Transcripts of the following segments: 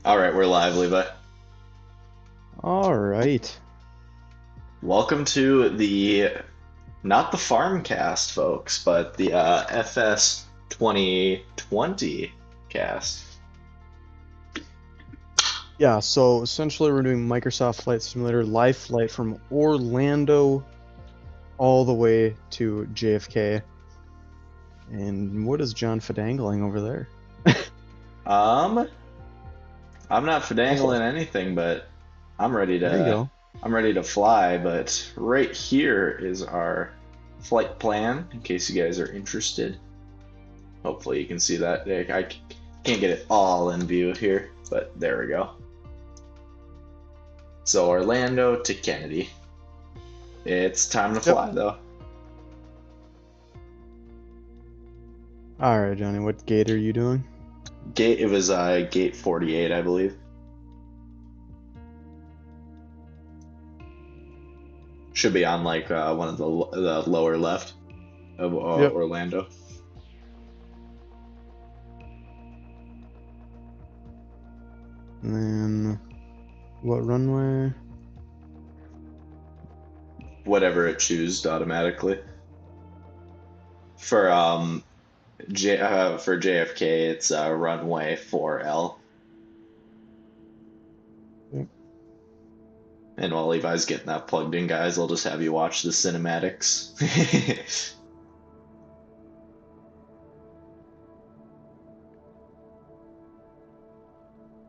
Alright, we're live, Levi. All right. Welcome to not the Farmcast, folks, but the FS 2020 cast. Yeah, so essentially we're doing Microsoft Flight Simulator live flight from Orlando all the way to JFK. And what is John fidangling over there? I'm not fidangling anything, but I'm ready There you to go. I'm ready to fly, but right here is our flight plan, in case you guys are interested. Hopefully you can see that. I can't get it all in view here, but there we go. So Orlando to Kennedy. It's time to fly, though. All right, Johnny, what gate are you doing? It was gate 48, I believe. Should be on like one of the lower left of Yep. Orlando. And then what runway? Whatever it chooses automatically. For for JFK, it's runway 4L. Yep. And while Levi's getting that plugged in, guys, I'll just have you watch the cinematics.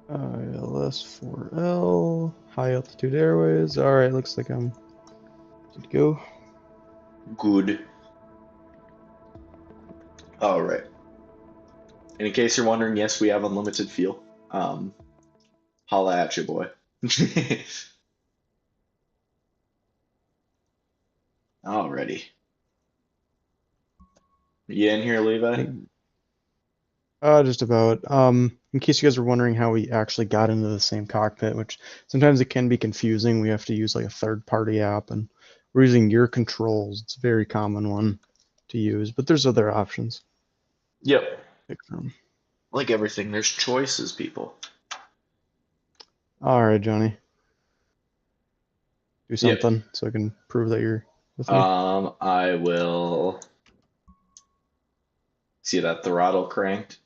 ILS-4L, high altitude airways. All right, looks like I'm good to go. Good. All right. And in case you're wondering, yes, we have unlimited fuel. Holla at you, boy. Alrighty. You in here, Levi? Just about. In case you guys were wondering how we actually got into the same cockpit, which sometimes it can be confusing. We have to use like a third-party app, and we're using Your Controls. It's a very common one to use, but there's other options. Yep. Pick from. Like everything, there's choices, people. All right, Johnny. Do Yep. something so I can prove that you're with me. I will see that throttle cranked.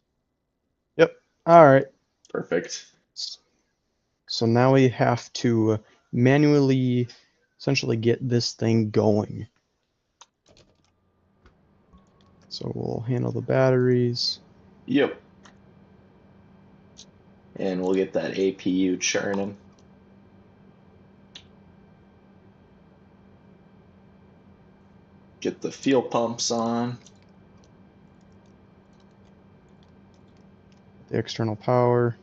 Yep. All right. Perfect. So now we have to manually essentially get this thing going. So we'll handle the batteries. Yep. And we'll get that APU churning. Get the fuel pumps on. The external power.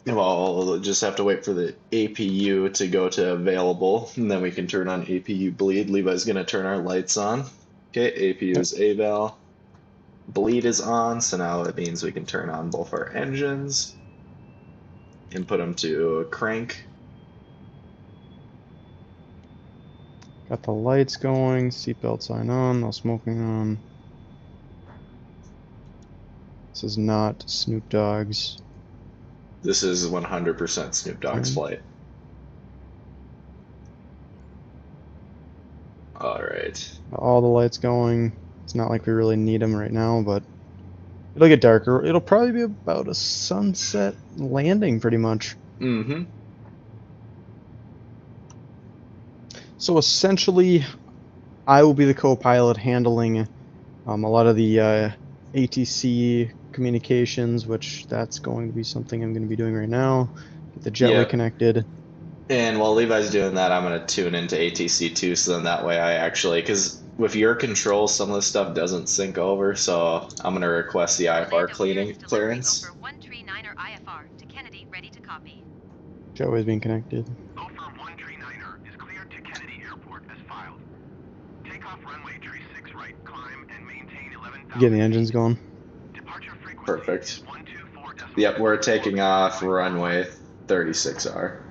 Well, we'll just have to wait for the APU to go to available, and then we can turn on APU bleed. Levi's going to turn our lights on. Okay, APU is eval. Bleed is on, so now it means we can turn on both our engines and put them to crank. Got the lights going, seatbelt sign on, no smoking on. This is not Snoop Dogg's. This is 100% Snoop Dogg's flight. Alright. All the lights going. It's not like we really need them right now, but it'll get darker. It'll probably be about a sunset landing, pretty much. Mm-hmm. So essentially, I will be the co-pilot handling a lot of the ATC communications, which that's going to be something I'm going to be doing right now. Get the jetway connected. And while Levi's doing that, I'm going to tune into ATC too, so then that way I actually, because with your control, some of the stuff doesn't sync over, so I'm going to request the IFR clearance. Over 139er IFR to Kennedy, ready to copy. Jetway's being connected. Over 139er is cleared to Kennedy Airport as filed. Take off runway 36 right, climb and maintain 11,000. Getting the engines going. Departure frequency. Perfect. 124. Yep, we're taking off runway 36R.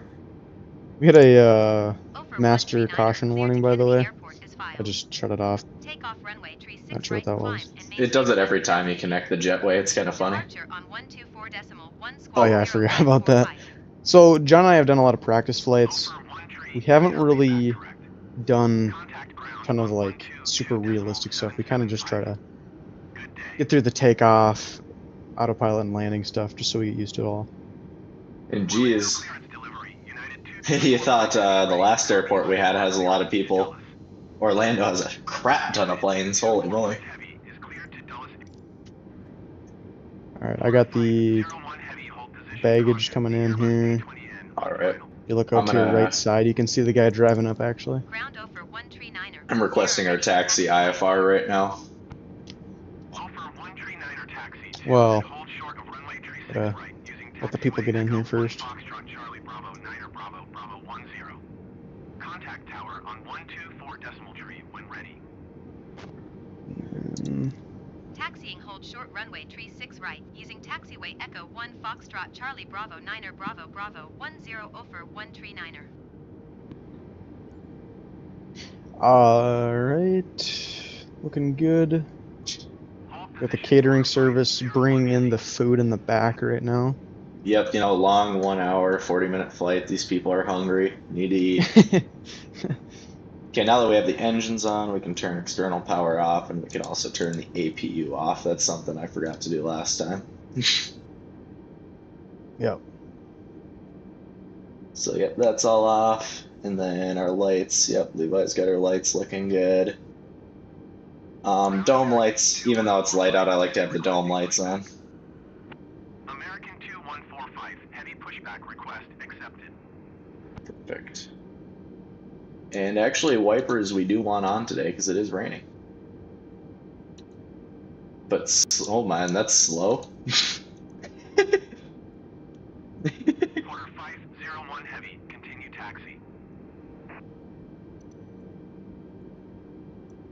We had a master caution warning, by the way. I just shut it off. Take off runway 36 Not sure what that was. It does it every time you connect the jetway. It's kind of funny. Departure on 124.1 Oh yeah, I forgot about that. So John and I have done a lot of practice flights. We haven't really done kind of like super realistic stuff. We kind of just try to get through the takeoff, autopilot, and landing stuff just so we get used to it all. And geez, you thought the last airport we had has a lot of people. Orlando has a crap ton of planes. Holy moly. Alright, I got the baggage coming in here. Alright. You look out to your right side, you can see the guy driving up actually. Ground over 139er. I'm requesting our taxi IFR right now. Well, let the people get in here first. Contact tower on 124 decimal tree when ready. Taxiing hold short runway tree 6 right, using taxiway Echo 1 Foxtrot Charlie Bravo 9er Bravo Bravo 10 over 139er. Alright, looking good. Got the catering service bringing in the food in the back right now. Yep, you know, long 1 hour, 40-minute flight. These people are hungry, need to eat. Okay, now that we have the engines on, we can turn external power off, and we can also turn the APU off. That's something I forgot to do last time. Yep. So, yep, that's all off. And then our lights, yep, Levi's got our lights looking good. Dome lights, even though it's light out, I like to have the dome lights on. American 2145, heavy pushback request accepted. Perfect. And actually, wipers we do want on today because it is raining. But, oh man, that's slow. Quarter 501 heavy, continue taxi.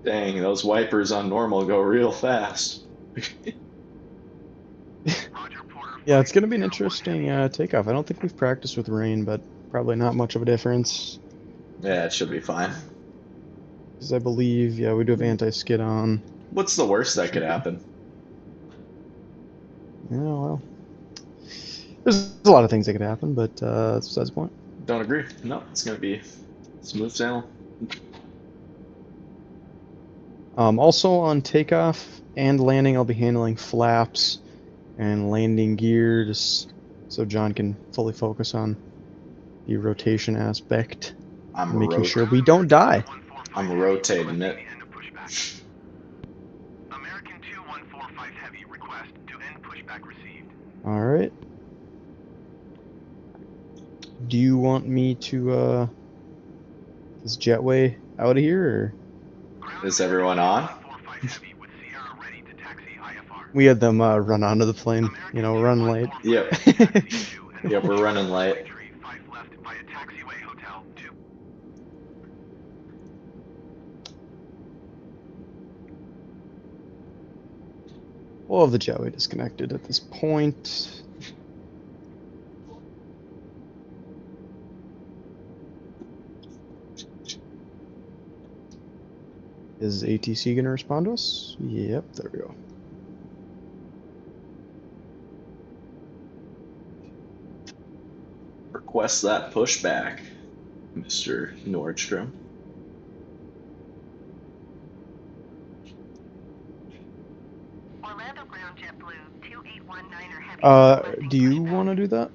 Dang, those wipers on normal go real fast. Yeah, it's going to be an interesting takeoff. I don't think we've practiced with rain, but probably not much of a difference. Yeah, it should be fine. Because I believe, yeah, we do have anti-skid on. What's the worst that could happen? Yeah, well, there's a lot of things that could happen, but that's besides the point. Don't agree. No, it's going to be smooth sailing. Also on takeoff and landing, I'll be handling flaps and landing gear, just so John can fully focus on the rotation aspect, making sure we don't die. I'm rotating it. American 2145 heavy, request to end pushback received. All right. Do you want me to this jetway out of here, or Is everyone on? we had them run onto the plane? You know, run late. Yep. Yep, we're running late. We'll have the jetway disconnected at this point. Is ATC going to respond to us? Yep, there we go. Request that pushback, Mr. Nordstrom. Orlando ground JetBlue 2819er heavy. Do you want to do that?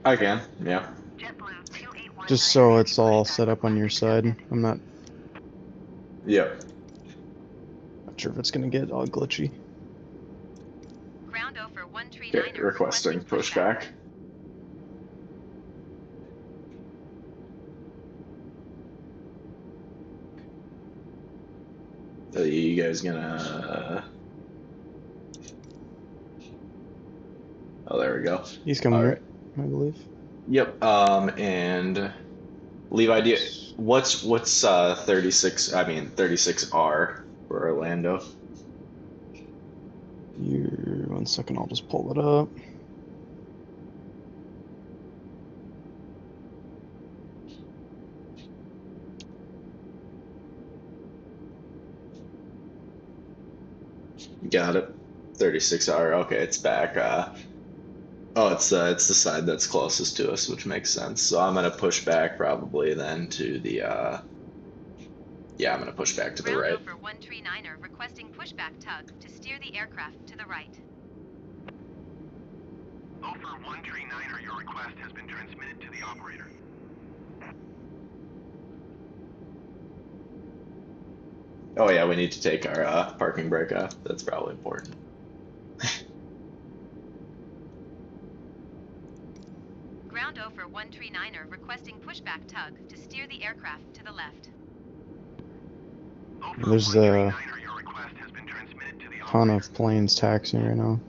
I can, yeah. JetBlue 2819er. Just so it's all set up on your side. I'm not Yep. sure if it's going to get all glitchy. Ground over 139er. Okay, requesting pushback. Are you guys gonna... Oh, there we go. He's coming, All right, I believe. Yep. And Levi, what's 36? I mean 36R for Orlando. Here, 1 second, I'll just pull it up. Got it. 36 hour. Okay, it's back. Oh, it's the side that's closest to us, which makes sense. So I'm gonna push back probably then to the yeah, I'm gonna push back to the Ground right. over 139er requesting pushback tug to steer the aircraft to the right. Over 139er, your request has been transmitted to the operator. Oh yeah, we need to take our parking brake off. That's probably important. Ground over 139er requesting pushback tug to steer the aircraft to the left. Over There's 139er, your request has been transmitted to the ton operator. of planes taxiing right now.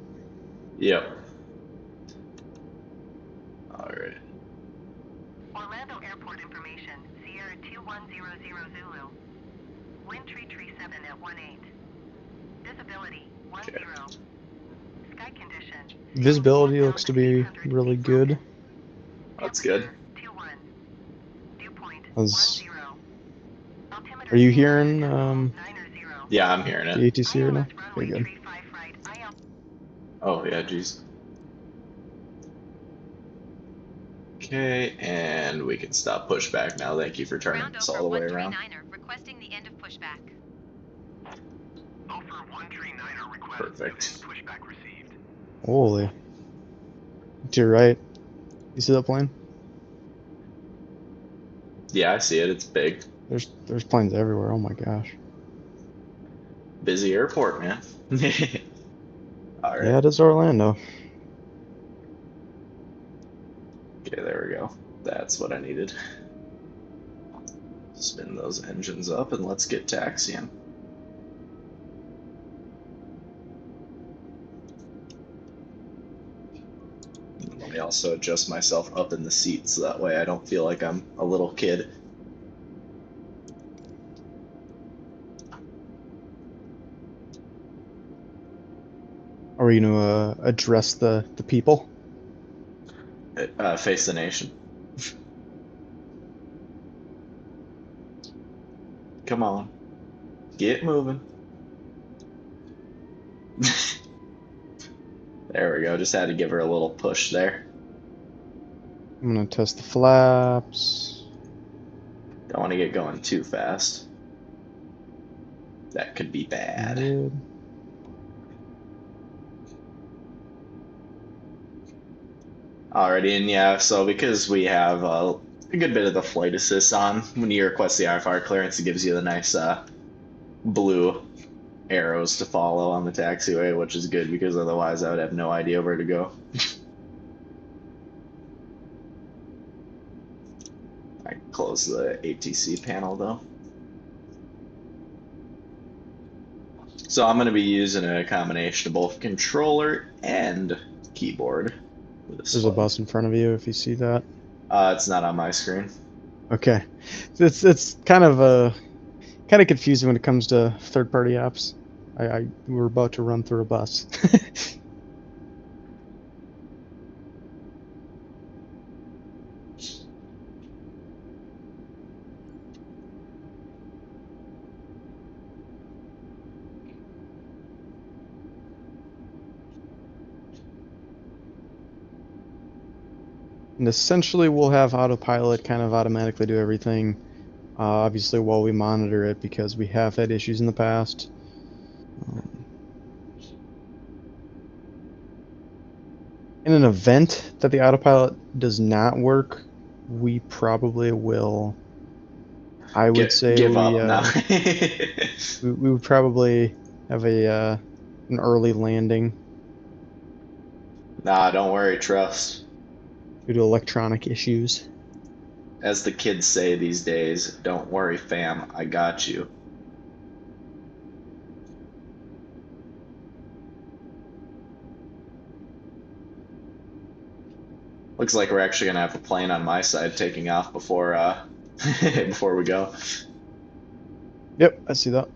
Yep. Alright. Orlando Airport information, Sierra 2100 Zulu. Wind tree 37 at 18. Visibility 10. Sky condition. Visibility looks to be really good. That's good. 21. Viewpoint As- 10. Altimeter Are you hearing 90. Yeah, I'm hearing the it. ATC right now? ILS runway Very good. 35 right. IL Oh yeah, jeez. Okay, and we can stop pushback now. Thank you for turning Ground us over all the way around. 139er requesting the end of pushback. Over 139er request. Perfect. End pushback received. Holy. To your right. You see that plane? Yeah, I see it. It's big. There's planes everywhere. Oh my gosh. Busy airport, man. Alright. Yeah, it is Orlando. Okay, there we go. That's what I needed. Spin those engines up and let's get taxiing. Let me also adjust myself up in the seat so that way I don't feel like I'm a little kid. Are we gonna address the people? Face the nation. Come on. Get moving. There we go. Just had to give her a little push there. I'm gonna test the flaps. Don't want to get going too fast. That could be bad. Good. Alrighty, and yeah, so because we have a good bit of the flight assist on, when you request the IFR clearance, it gives you the nice blue arrows to follow on the taxiway, which is good because otherwise I would have no idea where to go. I close the ATC panel though. So I'm going to be using a combination of both controller and keyboard. With this There's a one. bus in front of you if you see that. It's not on my screen. Okay. It's kind of confusing when it comes to third-party apps. We're about to run through a bus. And essentially, we'll have autopilot kind of automatically do everything. Obviously, while we monitor it, because we have had issues in the past. In an event that the autopilot does not work, we probably will. I would say give we up now. we would probably have an early landing Nah, don't worry, trust. due to electronic issues. As the kids say these days, don't worry, fam, I got you. Looks like we're actually gonna have a plane on my side taking off before before we go. Yep, I see that.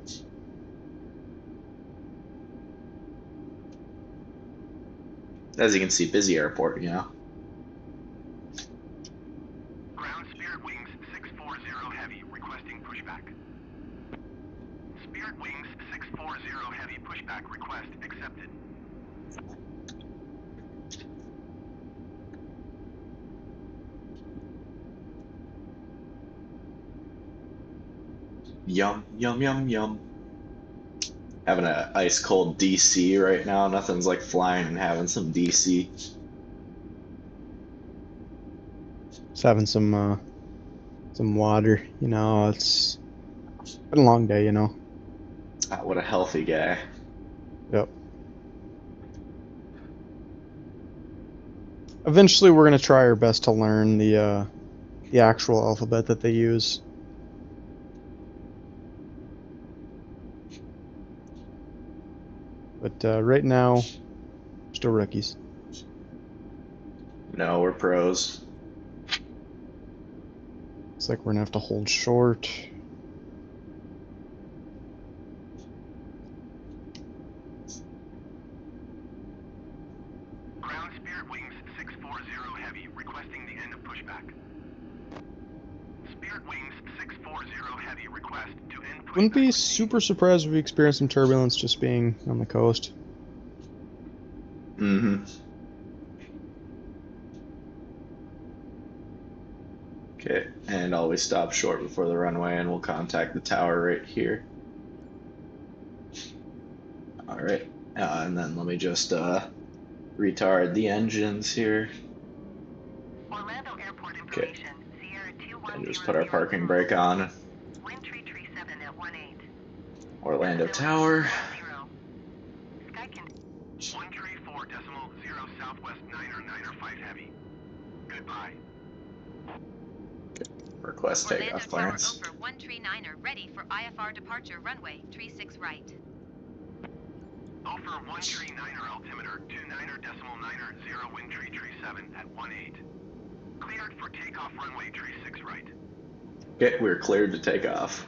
As you can see, busy airport, you know. Ground Spirit Wings 640 Heavy requesting pushback. Spirit Wings 640 Heavy pushback pushback request accepted. Yum, yum, yum, yum. Having a ice cold DC right now. Nothing's like flying and having some DC. Just having some water, you know, it's been a long day, you know. Ah, what a healthy guy. Yep. Eventually we're gonna try our best to learn the actual alphabet that they use. But right now, still rookies. No, we're pros. Looks like we're gonna have to hold short. Ground Spirit Wings 640 Heavy requesting the end of pushback. Spirit Wings 640 Heavy request to end pushback. Wouldn't be super surprised if we experience some turbulence just being on the coast. Mm-hmm. Okay, and always stop short before the runway and we'll contact the tower right here. Alright, and then let me just retard the engines here. Orlando Airport information. Sierra And just put our parking brake on. Wind tree 7 at 18. Orlando Tower. Sky can 134.0 Southwest 995 Heavy. Goodbye. Request Orlando takeoff Tower clearance. over 139er ready for IFR departure runway 36 right. Over 139er altimeter 29.90 wind tree 7 at 18. Cleared for takeoff runway 36 right. Okay, we're cleared to take off.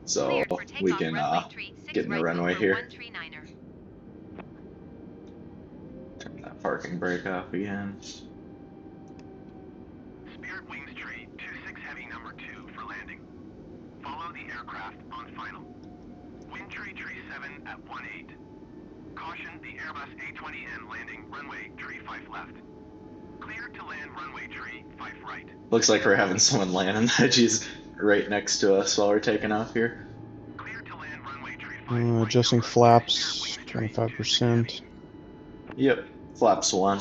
So Cleared for we takeoff can runway 36 get in the right runway over here. 139er. Turn that parking brake off again. Spirit Wings tree 26 Heavy number 2 for landing. Follow the aircraft on final. Wind tree 7 at 18. Caution the Airbus A20N landing runway tree 5 left. Cleared to land runway tree 5 right. Looks like we're having someone land on edges right next to us while we're taking off here. Cleared to land runway tree 5 Adjusting number. flaps, Spirit Wings tree 25%. Yep, flaps 1.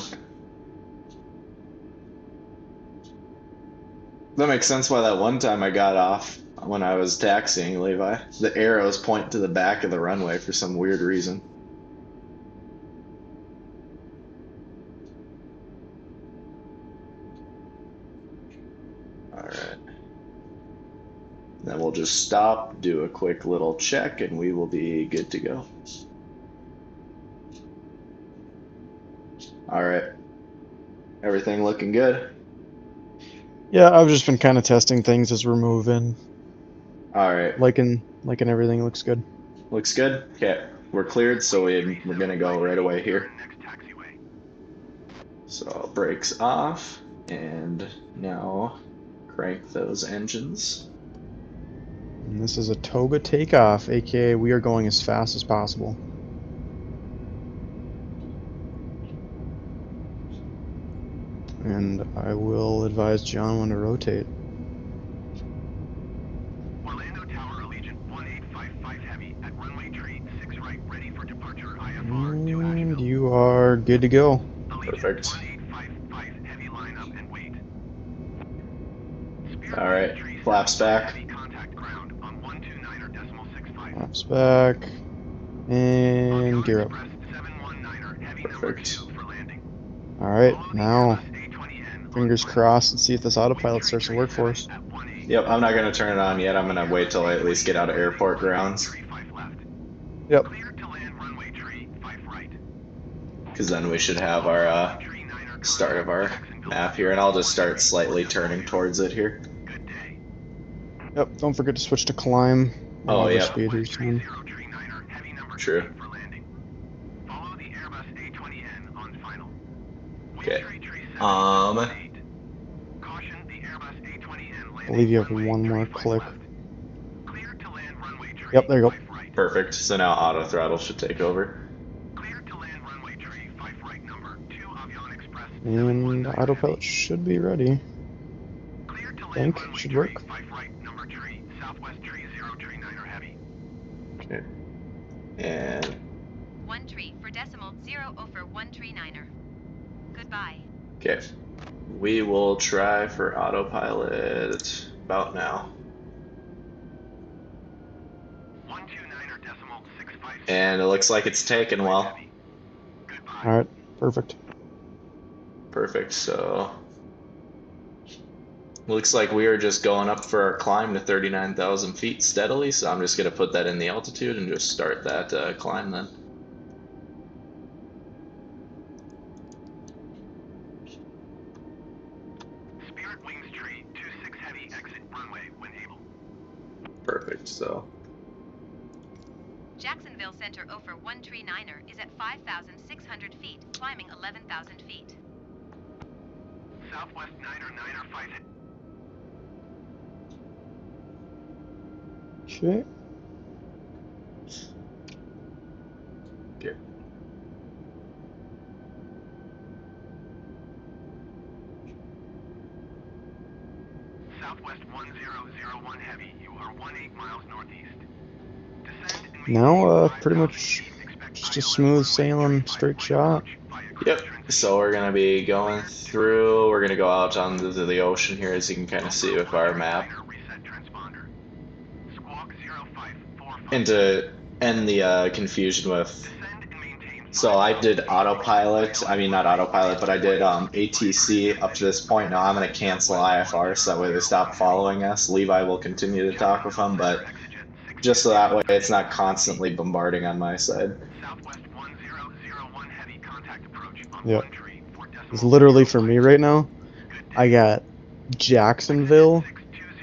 That makes sense why that one time I got off when I was taxiing Levi. The arrows point to the back of the runway for some weird reason. Alright. Then we'll just stop, do a quick little check, and we will be good to go. Alright. Everything looking good? Yeah, I've just been kind of testing things as we're moving. Alright. Liking everything looks good. Looks good? Okay. We're cleared, so we're gonna go right away here. Next taxiway. So brakes off, and now crank those engines. And this is a toga takeoff, aka we are going as fast as possible. And I will advise John when to rotate. Orlando Tower Allegiant 1855 Heavy at runway tree 6 right ready for departure IFR to And Asheville. you are good to go. Allegiant Perfect. 1855 Heavy line up and wait. Spirit Alright, Wings tree flaps 7 back. Heavy contact ground on 129.65. Flaps back. And gear up. Express 719er Heavy number Perfect. 2 for landing. Alright, Follow the now Airbus A20N on fingers final. crossed and see if this autopilot Wind tree starts to work for us. 7 at 18. Yep, I'm not gonna turn it on yet. I'm gonna wait till I at least get out of airport grounds, Tree 5 left. Yep. Cleared to land runway tree 5 right. because then we should have our Tree 9er start of our map here, and I'll just start slightly turning towards it here. Good day. Yep, don't forget to switch to climb. Oh, Whatever yeah. speed you're doing. 30 tree 9er heavy number True. 3 for landing. Follow the Airbus A20N on final. Wind Okay. tree 7 Um, at 18. Caution the Airbus A20N landing I believe you have runway one more tree 5 click. left. Cleared to land runway tree Yep, there you go. 5 right. Perfect. So now auto throttle should take over. Clear to land runway tree 5 right number 2 Avion Express And 719 autopilot heavy. should be ready. Clear to land Think runway should tree work. 5 right number tree Southwest tree 0 tree 9er heavy. Okay. And 1 tree for decimal 0 over 1 tree 9er. Goodbye. okay. We will try for autopilot about now. 129er decimal 65. And it looks like it's taken well. Heavy. Goodbye. Alright, perfect. Perfect. So looks like we are just going up for our climb to 39,000 feet steadily. So I'm just going to put that in the altitude and just start that climb then. Spirit Wings tree 26 heavy exit runway when able. Perfect. So Jacksonville Center over 1 tree 9er is at 5,600 feet, climbing 11,000 feet. Southwest 9er 5. Okay. okay. Southwest 1001 heavy. You are 18 miles northeast. Descend and Now, maintain pretty 5,000 much feet. Expect just a ILS smooth runway sailing 35 straight right shot. approach via Yep. cruise transition. So we're gonna be going through. We're gonna go out onto the ocean here, as you can kind of see with our map. Reset transponder. Squawk 0545. And to end the confusion with, Descend and maintain so I did autopilot. I mean, not autopilot, but I did ATC up to this point. Now I'm gonna cancel IFR, so that way they stop following us. Levi will continue to talk with them, but just so that way it's not constantly bombarding on my side. Southwest 1001 heavy contact approach on Yep. 1 tree for decimal It's literally for 05. me right now. Good day. I got Jacksonville, Exit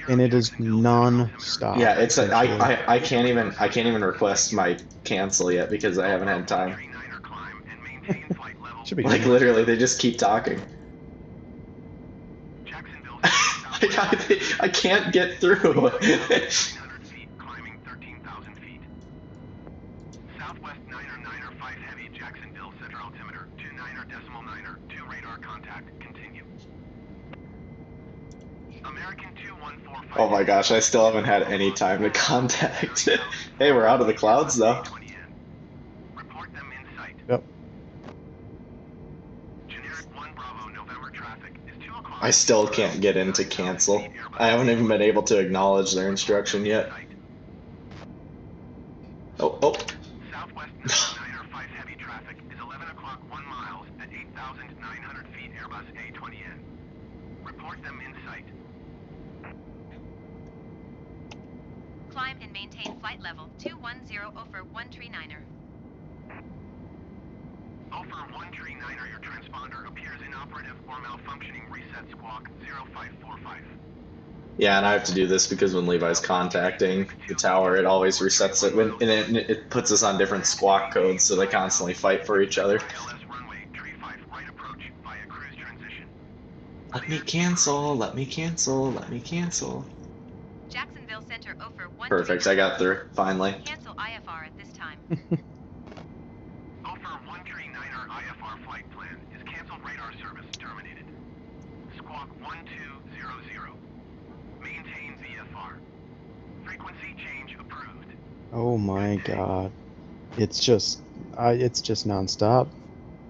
620 and it is Jacksonville non-stop. Yeah, it's a, essentially. I can't even request my cancel yet because I haven't had time. Tree 9er climb and maintain flight level. Should be Like good. literally, they just keep talking. Jacksonville I can't get through. 300 feet, climbing 13,000 feet. Southwest 9er 5 heavy, Jacksonville center altimeter 29er decimal 9er 2 radar contact. Continue. American 2145. Oh my gosh, I still haven't had any time to contact. Hey, we're out of the clouds though. Report them in sight. Yep. Generic 1 Bravo November traffic is 2 o'clock. I still can't get into cancel. I haven't even been able to acknowledge their instruction yet. Oh. Southwest 9er 5 heavy traffic is 11 o'clock 1 miles at 8,900 feet Airbus A20N. Report them in sight. Climb and maintain flight level 210 over 1 tree 9er. Over 1 tree 9er, your transponder appears inoperative or malfunctioning. Reset squawk 0545. Yeah, and I have to do this because when Levi's contacting the tower, it always resets it, and it puts us on different squawk codes, so they constantly fight for each other. ILS runway, tree 5 right approach via cruise transition. Let me cancel, let me cancel, let me cancel. Jacksonville Center over 1 Perfect, tree I got through, finally. Cancel IFR at this time. Over 1 tree 9er IFR flight plan is canceled. Radar service terminated. Squawk 1200. Maintain VFR. Frequency change approved. Oh my god. It's just non-stop.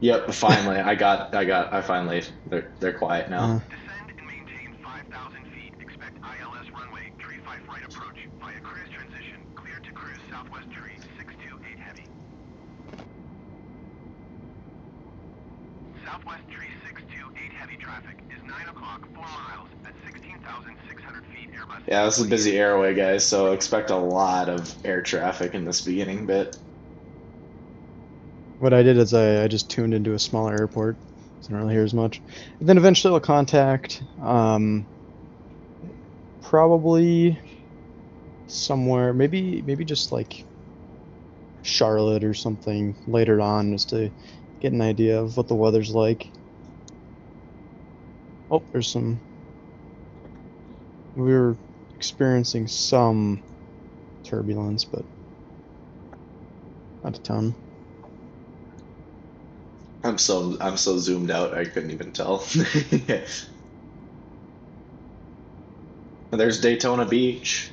Yep, finally, I finally, they're quiet now. Descend and maintain 5,000 feet. Expect ILS runway, tree 5 right approach via cruise transition. Clear to cruise Southwest tree 628 heavy. Southwest tree 628 heavy traffic is 9 o'clock 4 miles at 16,600 feet Airbus. Yeah, this is a busy airway, guys, so expect a lot of air traffic in this beginning bit. What I did is I just tuned into a smaller airport, so I don't really hear as much. And then eventually I'll contact probably somewhere, maybe just like Charlotte or something later on, just to get an idea of what the weather's like. Oh, there's some. We were experiencing some turbulence, but Not a ton. I'm so zoomed out I couldn't even tell. There's Daytona Beach.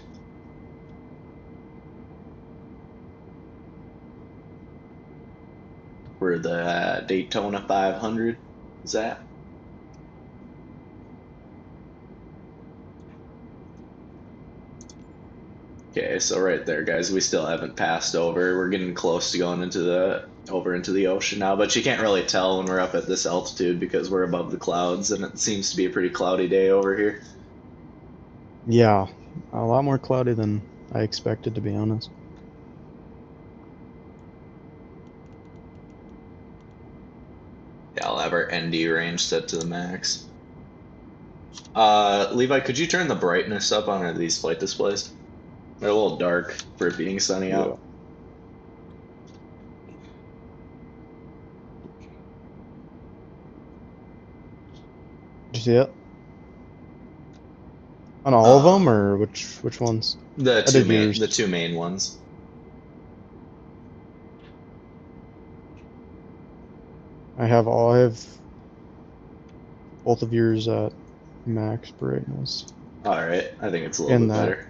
Where the Daytona 500 is at. Okay, so right there, guys, we still haven't passed over. We're getting close to going into the ocean now, but you can't really tell when we're up at this altitude because we're above the clouds, and it seems to be a pretty cloudy day over here. Yeah, a lot more cloudy than I expected, to be honest. Yeah, I'll have our ND range set to the max. Levi, could you turn the brightness up on these flight displays? They're a little dark for it being sunny out. Did you see it? On all of them, or which ones? The I two main ones. I have both of yours at max brightness. All right, I think it's a little bit better.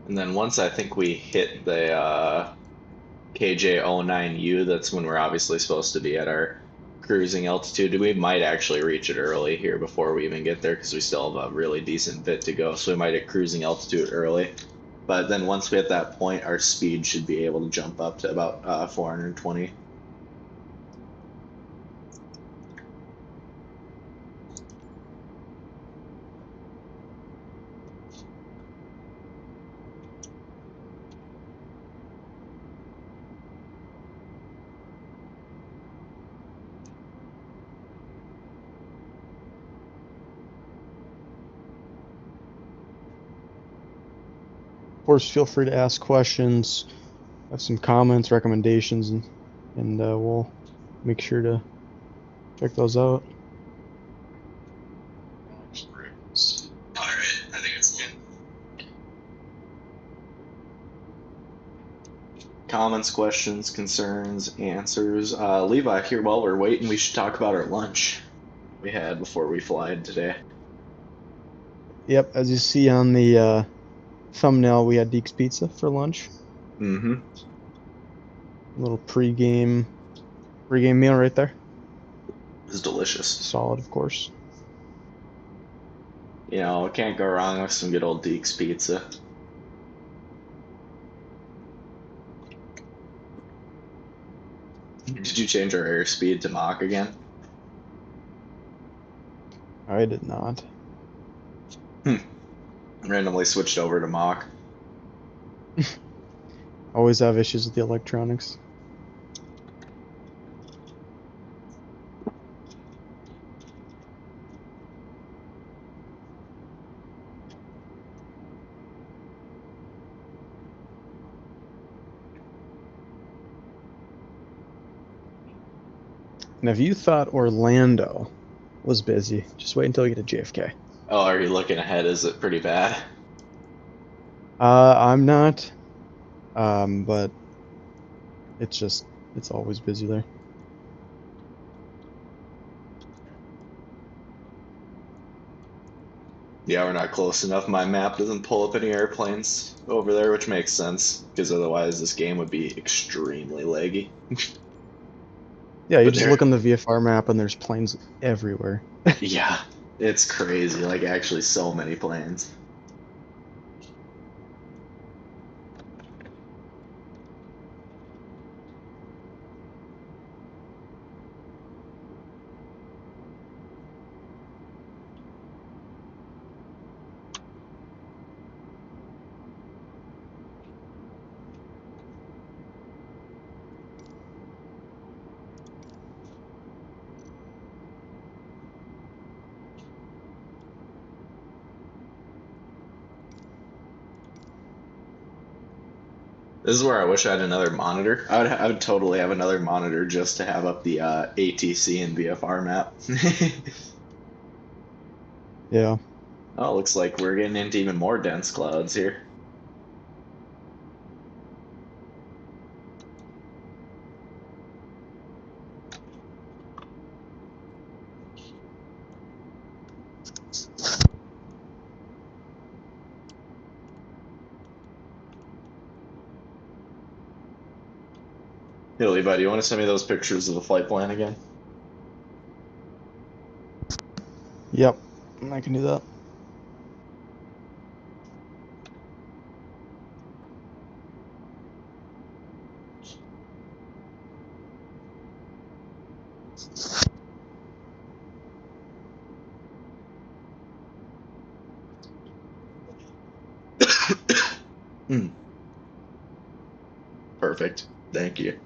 And then once I think we hit the KJ09U, that's when we're obviously supposed to be at our cruising altitude. We might actually reach it early here before we even get there because we still have a really decent bit to go. So we might hit cruising altitude early. But then once we hit that point, our speed should be able to jump up to about 420. Of course, feel free to ask questions, have some comments, recommendations, and we'll make sure to check those out. Alright, I think it's good. Comments, questions, concerns, answers. Levi, here while we're waiting, we should talk about our lunch we had before we fly today. Yep, as you see on the thumbnail, we had Deke's Pizza for lunch. Mm-hmm. A little pre-game meal right there. It was delicious. Solid, of course. You know, can't go wrong with some good old Deke's Pizza. Did you change our airspeed to Mach again? I did not. Randomly switched over to Mach. Always have issues with the electronics. And if you thought Orlando was busy, just wait until you get to JFK. Oh, are you looking ahead? Is it pretty bad? I'm not. But it's always busy there. Yeah, we're not close enough. My map doesn't pull up any airplanes over there, which makes sense, because otherwise this game would be extremely laggy. Yeah, you just look on the VFR map and there's planes everywhere. Yeah, it's crazy. Like, actually so many planes. This is where I wish I had another monitor. I would totally have another monitor just to have up the ATC and VFR map. Yeah. Oh, looks like we're getting into even more dense clouds here. Hey, Levi, do you want to send me those pictures of the flight plan again? Yep. I can do that. Perfect. Thank you.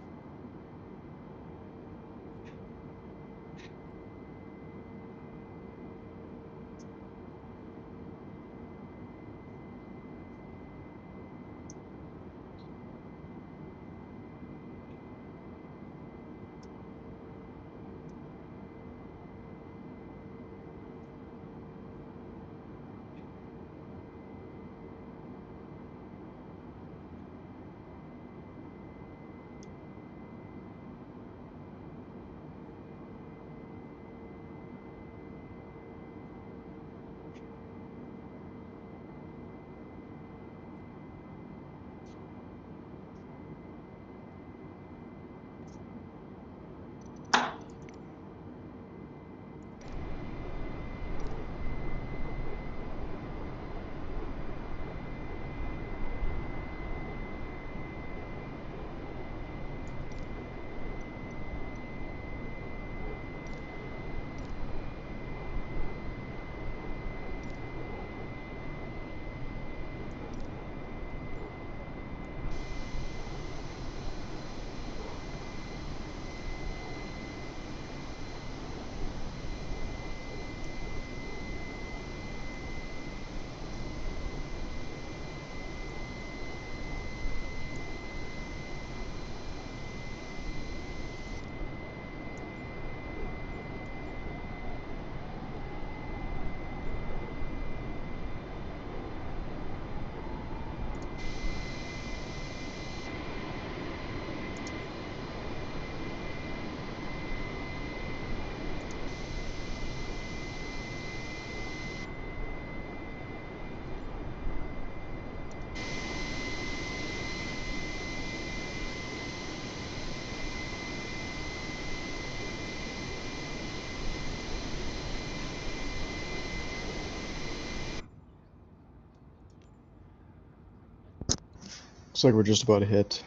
Looks like we're just about to hit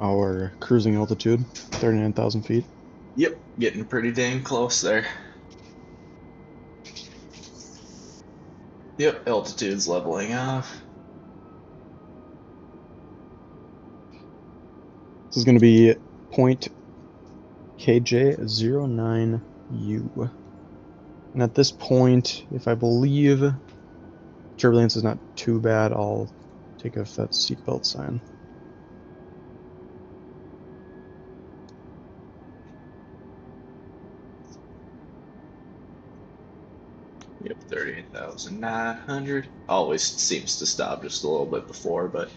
our cruising altitude, 39,000 feet. Yep, getting pretty dang close there. Yep, altitude's leveling off. This is going to be point KJ09U. And at this point, if I believe turbulence is not too bad, I'll take off that seatbelt sign. Yep, 38,900. Always seems to stop just a little bit before, but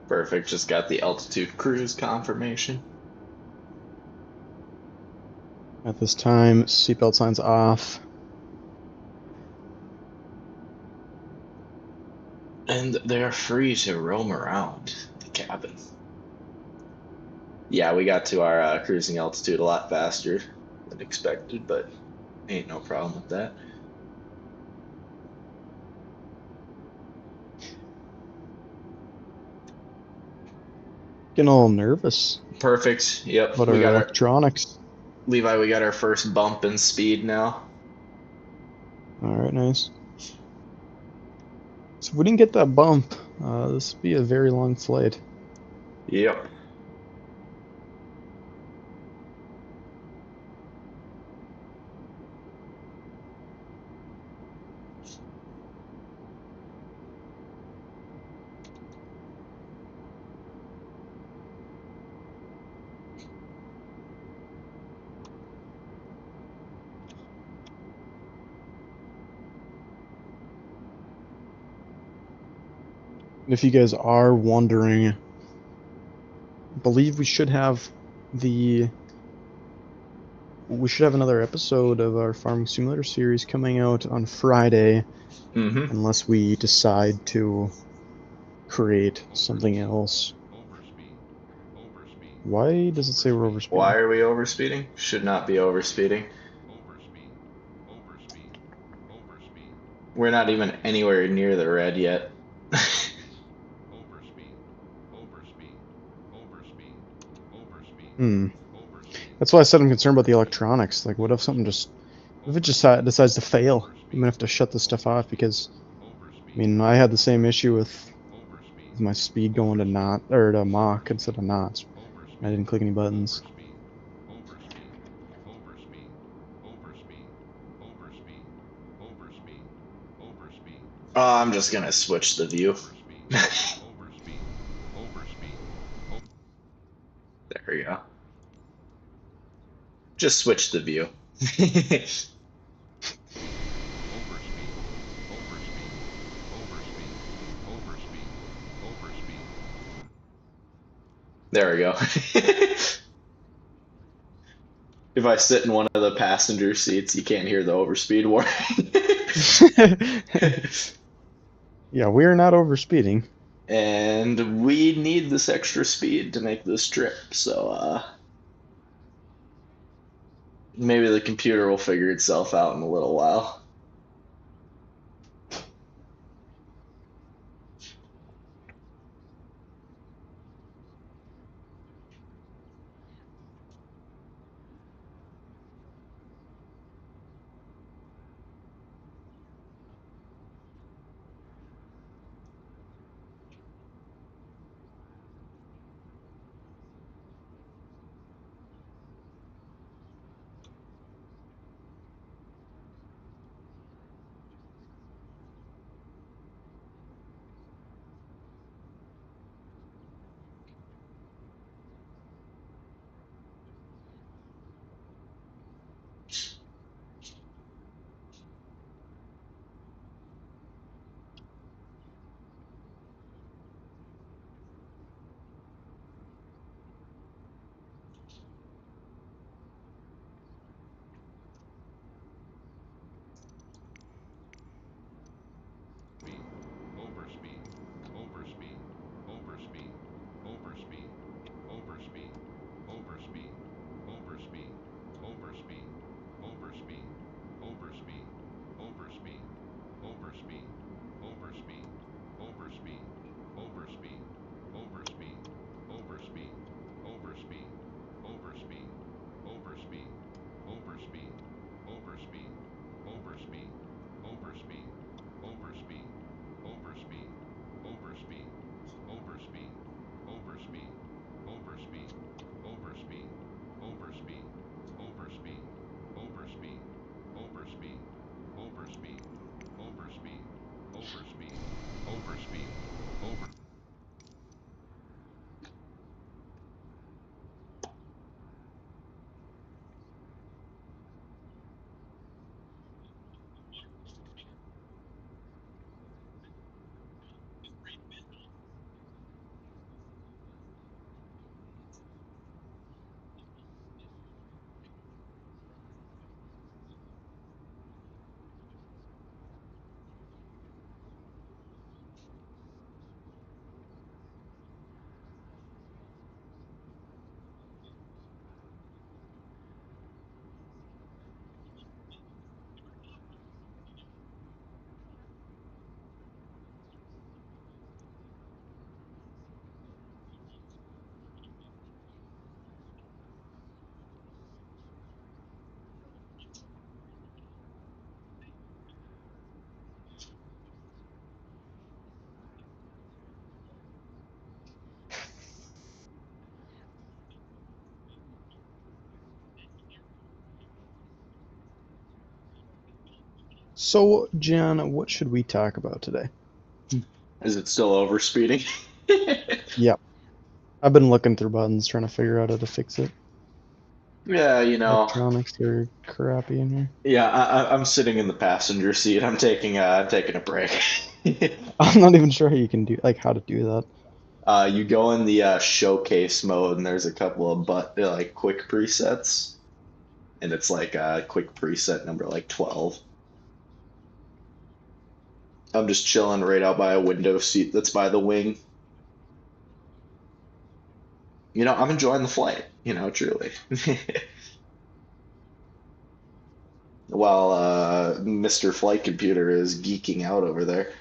perfect. Just got the altitude cruise confirmation. At this time, seatbelt signs off. And they're free to roam around the cabin. Yeah, we got to our cruising altitude a lot faster than expected, but ain't no problem with that. Getting a little nervous Perfect. Yep. about We our got electronics. Levi, we got our first bump in speed now. Alright, nice. So if we didn't get that bump, this would be a very long flight. Yep. And if you guys are wondering, I believe we should have another episode of our Farming Simulator series coming out on Friday, Mm-hmm. unless we decide to create something else. Why does it say we're overspeeding? Why are we overspeeding? Should not be overspeeding. We're not even anywhere near the red yet. That's why I said I'm concerned about the electronics. Like, what if something if it just decides to fail? I'm gonna have to shut this stuff off because, I mean, I had the same issue with my speed going to Mach instead of knots. I didn't click any buttons. I'm just gonna switch the view. There we go. Just switch the view. There we go. If I sit in one of the passenger seats, you can't hear the overspeed warning. Yeah, we are not overspeeding. And we need this extra speed to make this trip, so maybe the computer will figure itself out in a little while. So, Jan, what should we talk about today? Is it still overspeeding? Yep. I've been looking through buttons trying to figure out how to fix it. Yeah, you know. Electronics are crappy in here. Yeah, I'm sitting in the passenger seat. I'm taking a break. I'm not even sure how you can do how to do that. You go in the showcase mode, and there's a couple of like quick presets, and it's like quick preset number like 12. I'm just chilling right out by a window seat that's by the wing. You know, I'm enjoying the flight. You know, truly. While Mr. Flight Computer is geeking out over there.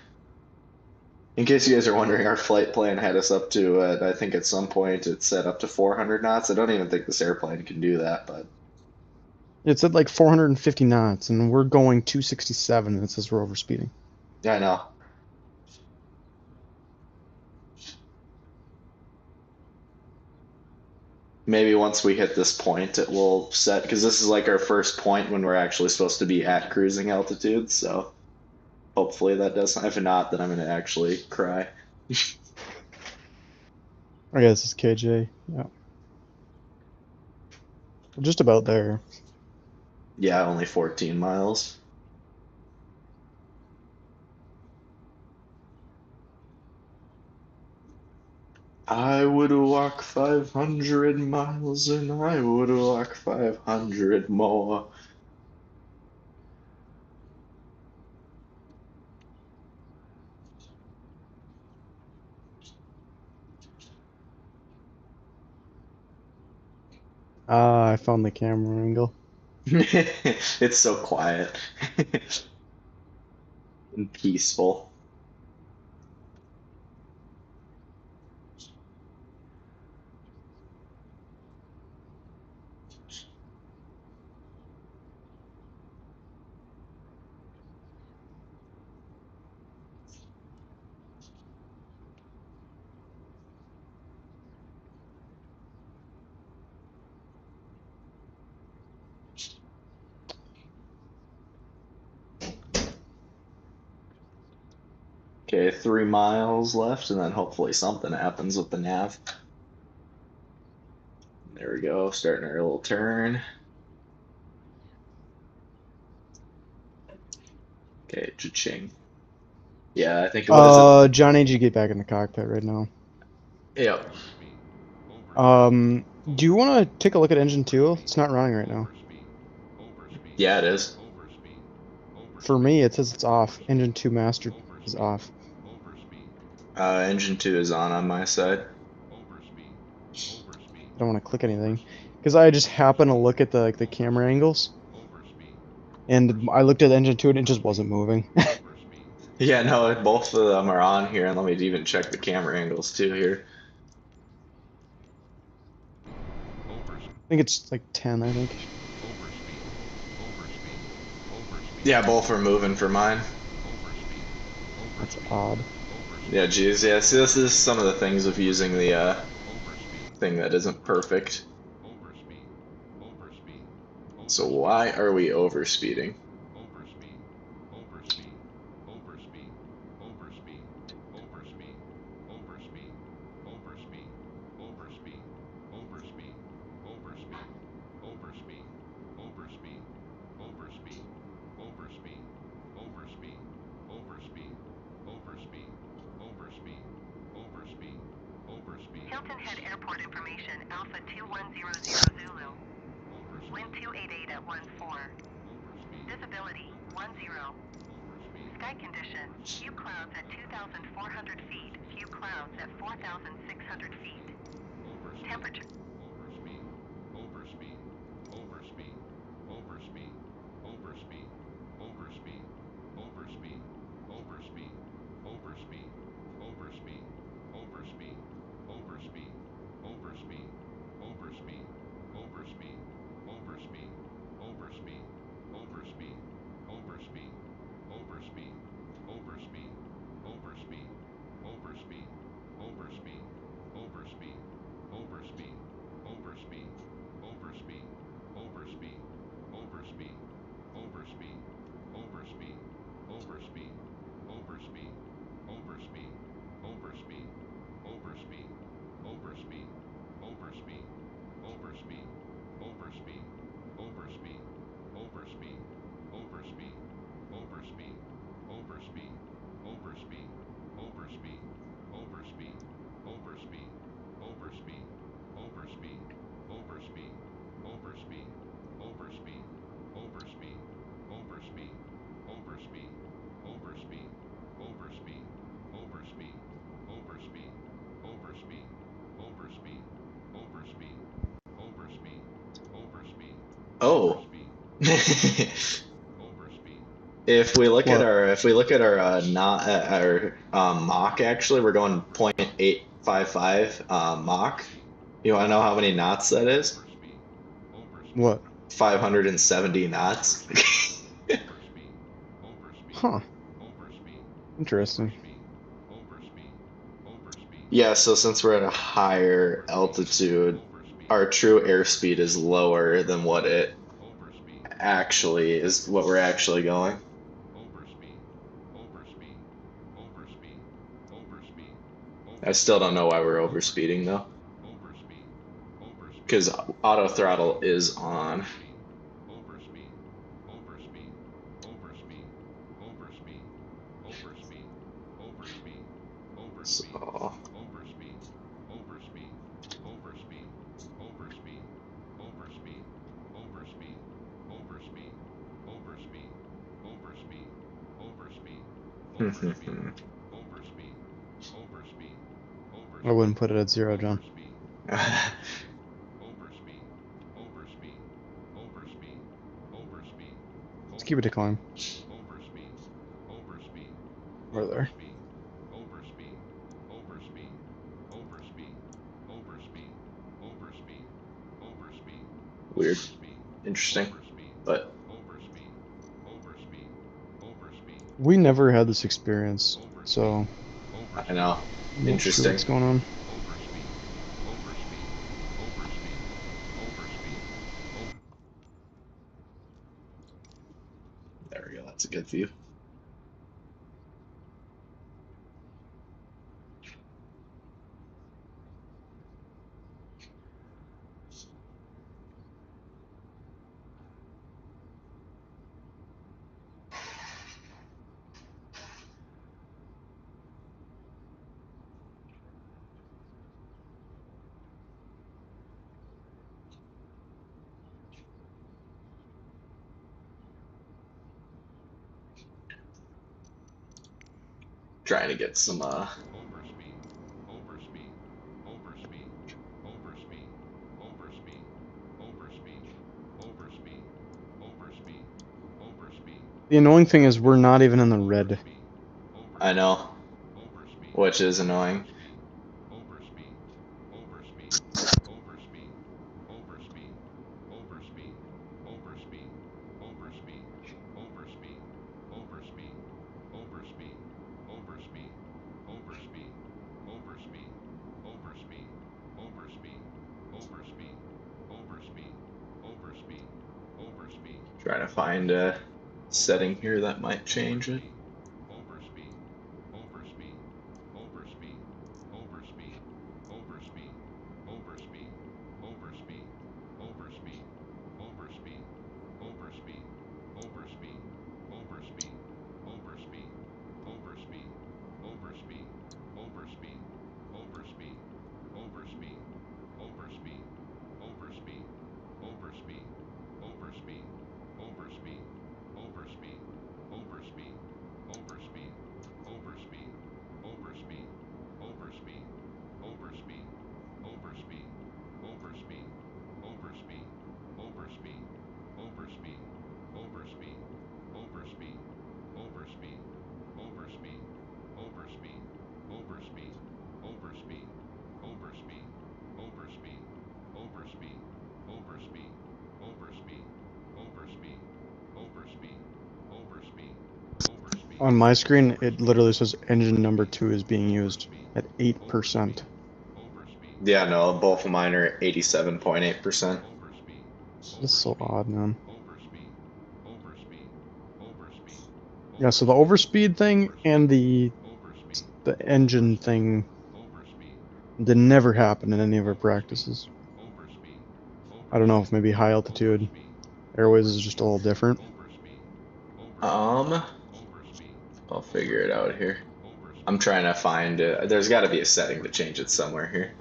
In case you guys are wondering, our flight plan had us up to, I think at some point it said up to 400 knots. I don't even think this airplane can do that, but It said like 450 knots, and we're going 267, and it says we're overspeeding. yeah, I know. Maybe once we hit this point, it will set, because this is like our first point when we're actually supposed to be at cruising altitude, so hopefully that does. If not, then I'm going to actually cry. Oh yeah, this is KJ. Yeah. We're just about there. Yeah, only 14 miles. I would walk 500 miles and I would walk 500 more. Ah, I found the camera angle. It's so quiet and peaceful. Okay, 3 miles left, and then hopefully something happens with the nav. There we go, starting our little turn. Okay, cha-ching. Yeah, I think what is it? John, I need you to get back in the cockpit right now. Yep. Do you want to take a look at engine 2? It's not running right now. Yeah, it is. For me, it says it's off. Engine 2 master is off. Engine 2 is on my side. I don't want to click anything because I just happened to look at the camera angles, and I looked at engine 2 and it just wasn't moving. Yeah, no, both of them are on here, and let me even check the camera angles too here. I think it's like 10, I think. Yeah, both are moving for mine. That's odd. Yeah, geez, yeah, see, this is some of the things of using the thing that isn't perfect. So why are we overspeeding? Hilton Head Airport information, Alpha 2100 Zulu. Wind 288 at 14. Visibility 10. Sky condition, few clouds at 2,400 feet, few clouds at 4,600 feet. Temperature. Oh. If we look at What? our not our Mach, actually we're going 0.855 Mach. You want to know how many knots that is? What? 570 knots. Huh. Interesting. Yeah, so since we're at a higher altitude, our true airspeed is lower than what it actually is, what we're actually going. I still don't know why we're overspeeding though. Because auto throttle is on. So I wouldn't put it at 0, John. Let's keep it decline. We're there. Weird. Interesting. But We never had this experience, so I know. I'm not sure Interesting. what's going on. There we go. That's a good view. Trying to get some The annoying thing is we're not even in the red. I know, which is annoying. Trying to find a setting here that might change it. On my screen, it literally says engine number 2 is being used at 8%. Yeah, no, both of mine are 87.8%. That's so odd, man. Yeah, so the overspeed thing and the engine thing did never happen in any of our practices. I don't know if maybe high altitude airways is just a little different. I'll figure it out here. I'm trying to find it. There's got to be a setting to change it somewhere here.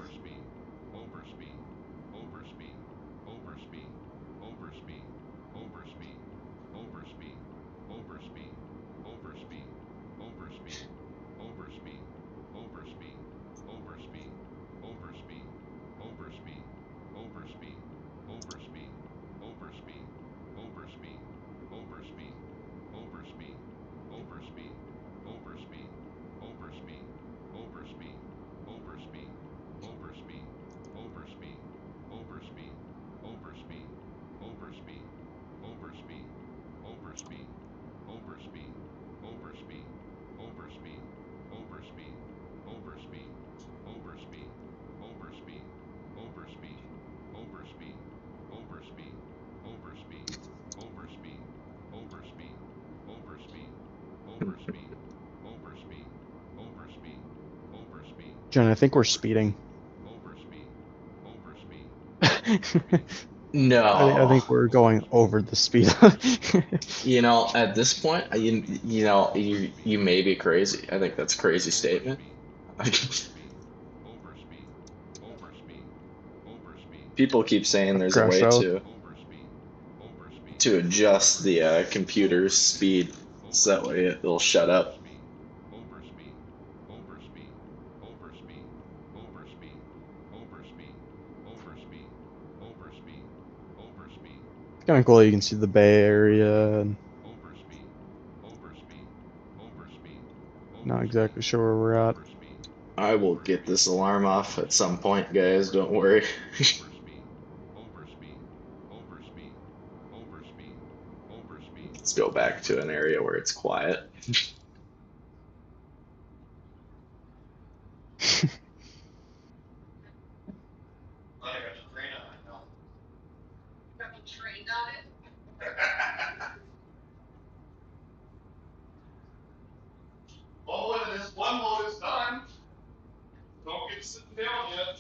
Jen, I think we're speeding. No. I think we're going over the speed. You know, at this point, you know, you may be crazy. I think that's a crazy statement. People keep saying there's a Crash way out. to adjust the computer's speed so that way it'll shut up. It's kind of cool. You can see the Bay Area. And not exactly sure where we're at. I will get this alarm off at some point, guys. Don't worry. Let's go back to an area where it's quiet. Well, when this one load is done, don't get sitting down yet.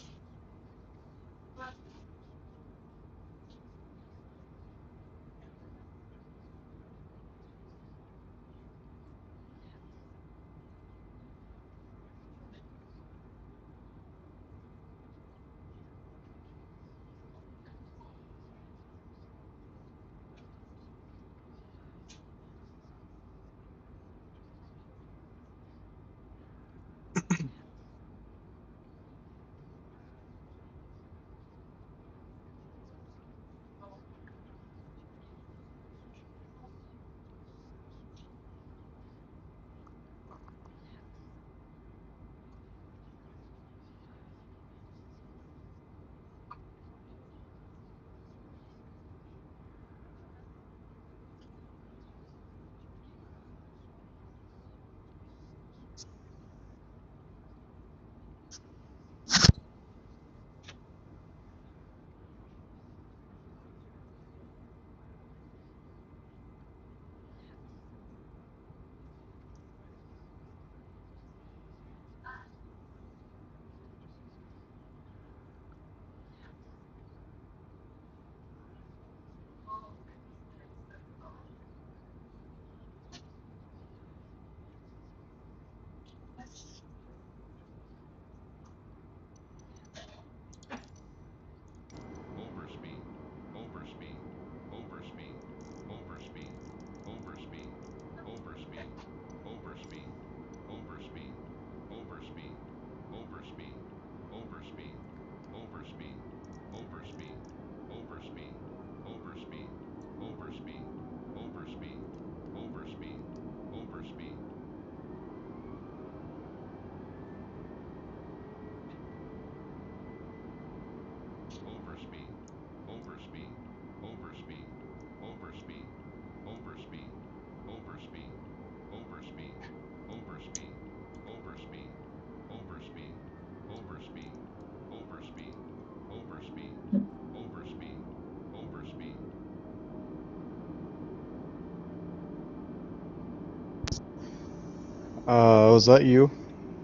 Was that you?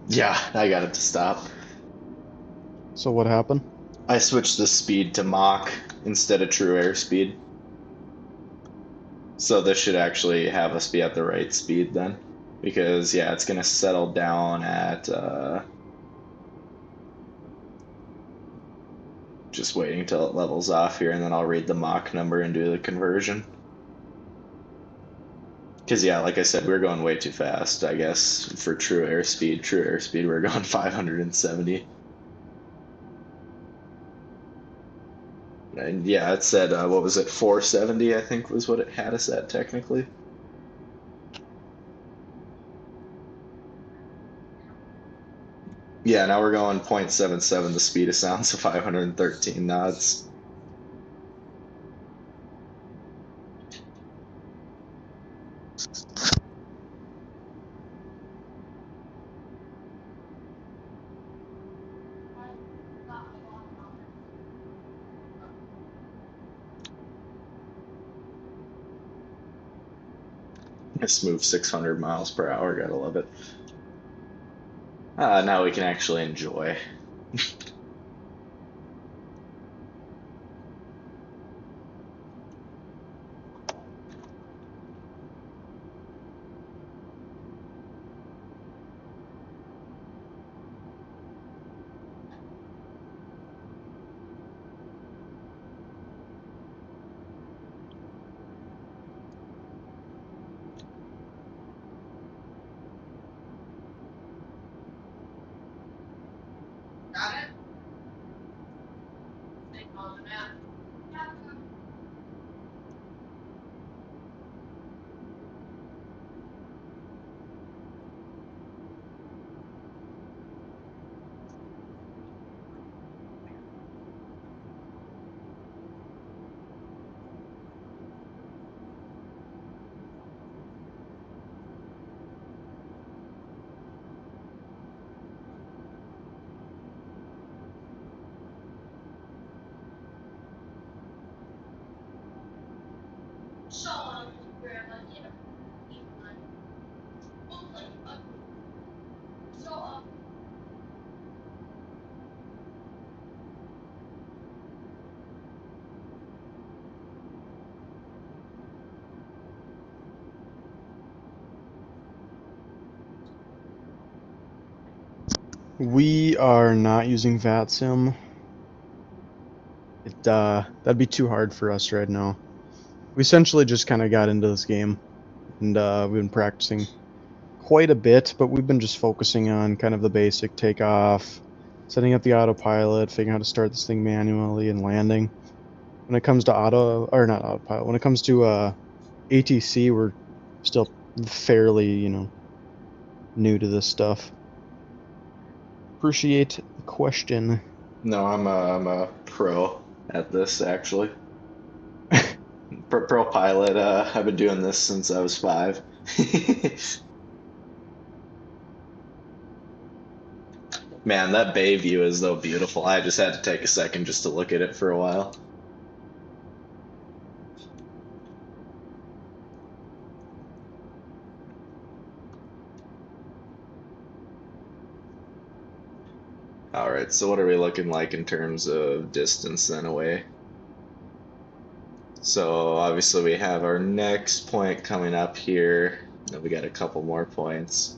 Yeah, I got it to stop. So what happened? I switched the speed to Mach instead of true airspeed. So this should actually have us be at the right speed then. Because, yeah, it's going to settle down at... just waiting until it levels off here, and then I'll read the Mach number and do the conversion. Because, yeah, like I said, we're going way too fast, I guess, for true airspeed. True airspeed, we're going 570. And yeah, it said, what was it, 470, I think was what it had us at technically. Yeah, now we're going 0.77, the speed of sound, so 513 knots. This moves 600 miles per hour, gotta love it. Now we can actually enjoy. We are not using VATSIM. That'd be too hard for us right now. We essentially just kind of got into this game, and we've been practicing quite a bit, but we've been just focusing on kind of the basic takeoff, setting up the autopilot, figuring out how to start this thing manually, and landing. When it comes to not autopilot, when it comes to ATC, we're still fairly, new to this stuff. Appreciate the question. No, I'm a pro at this actually. Pro pilot. I've been doing this since I was 5. Man, that bay view is though beautiful. I just had to take a second just to look at it for a while. Alright, so what are we looking like in terms of distance then away? So obviously we have our next point coming up here. Then we got a couple more points.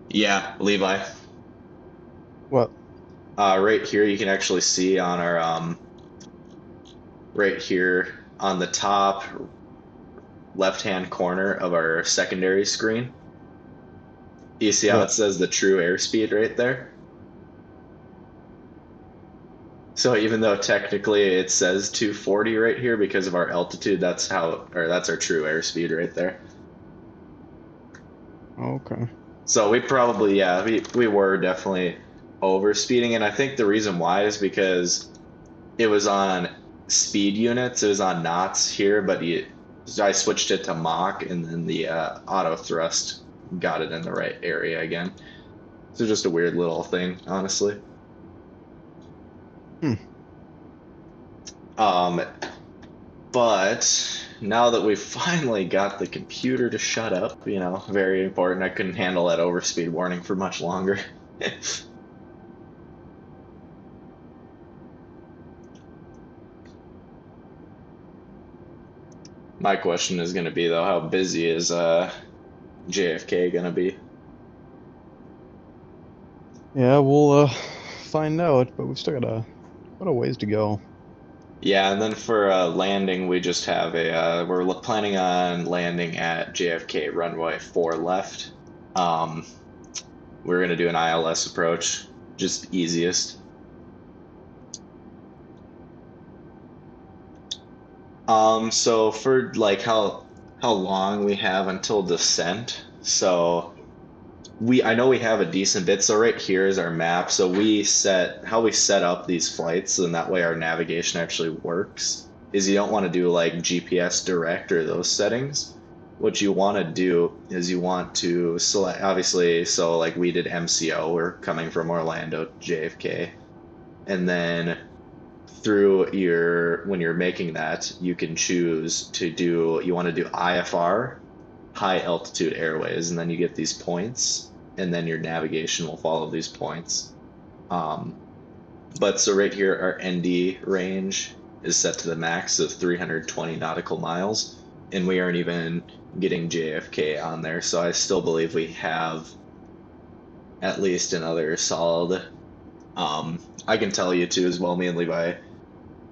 Yeah, Levi. What? Right here you can actually see on our right here on the top left-hand corner of our secondary screen. You see how it says the true airspeed right there? So even though technically it says 240 right here because of our altitude, that's our true airspeed right there. Okay. So we probably, we were definitely overspeeding, and I think the reason why is because it was on speed units, it was on knots here, but I switched it to Mach, and then the auto thrust got it in the right area again. So just a weird little thing, honestly. But now that we've finally got the computer to shut up, very important. I couldn't handle that overspeed warning for much longer. My question is going to be, though, how busy is JFK going to be? Yeah, we'll find out, but we've still got a ways to go. Yeah, and then for landing, we just have we're planning on landing at JFK runway 4 left. We're going to do an ILS approach, just easiest. So for like how long we have until descent, so I know we have a decent bit. So right here is our map. So how we set up these flights, and that way our navigation actually works, is you don't want to do like GPS direct or those settings. What you want to do is you want to select, obviously, so like we did MCO, we're coming from Orlando to JFK, and then when you're making that, you can choose to you want to do IFR high altitude airways, and then you get these points, and then your navigation will follow these points. But so right here, our ND range is set to the max of 320 nautical miles, and we aren't even getting JFK on there, so I still believe we have at least another solid. I can tell you too as well, me and Levi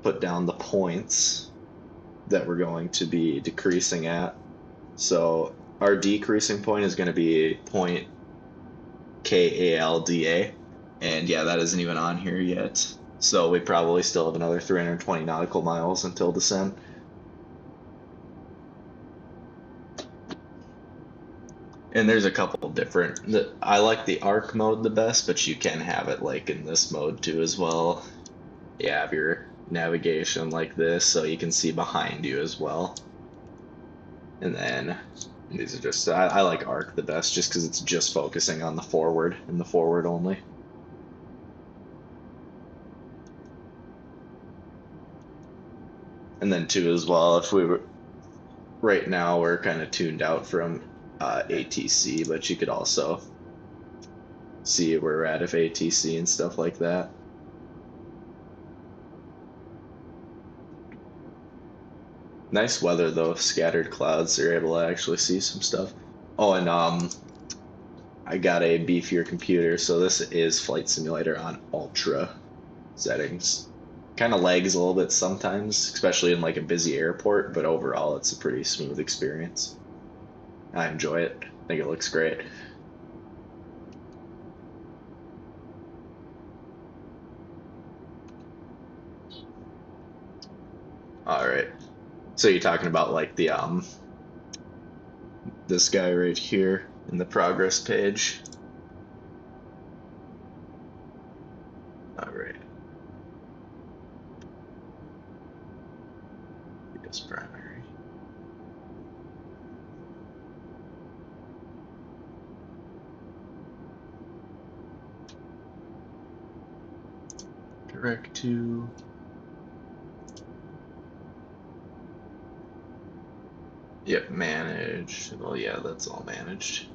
put down the points that we're going to be decreasing at. So our decreasing point is going to be point KALDA, and yeah, that isn't even on here yet. So we probably still have another 320 nautical miles until descent. And there's a couple different. I like the arc mode the best, but you can have it like in this mode too as well. You have your navigation like this, so you can see behind you as well. And then these are just, I like arc the best just because it's just focusing on the forward and the forward only. And then too as well, if we were, right now we're kind of tuned out from ATC, but you could also see where we're at if ATC and stuff like that. Nice weather though, scattered clouds, so you're able to actually see some stuff. Oh, and I got a beefier computer, so this is Flight Simulator on ultra settings. Kind of lags a little bit sometimes, especially in like a busy airport, but overall it's a pretty smooth experience. I enjoy it. I think it looks great. All right. So you're talking about like the this guy right here in the progress page. All right. Yes, primary. Direct to. Yep, managed. Well, yeah, that's all managed.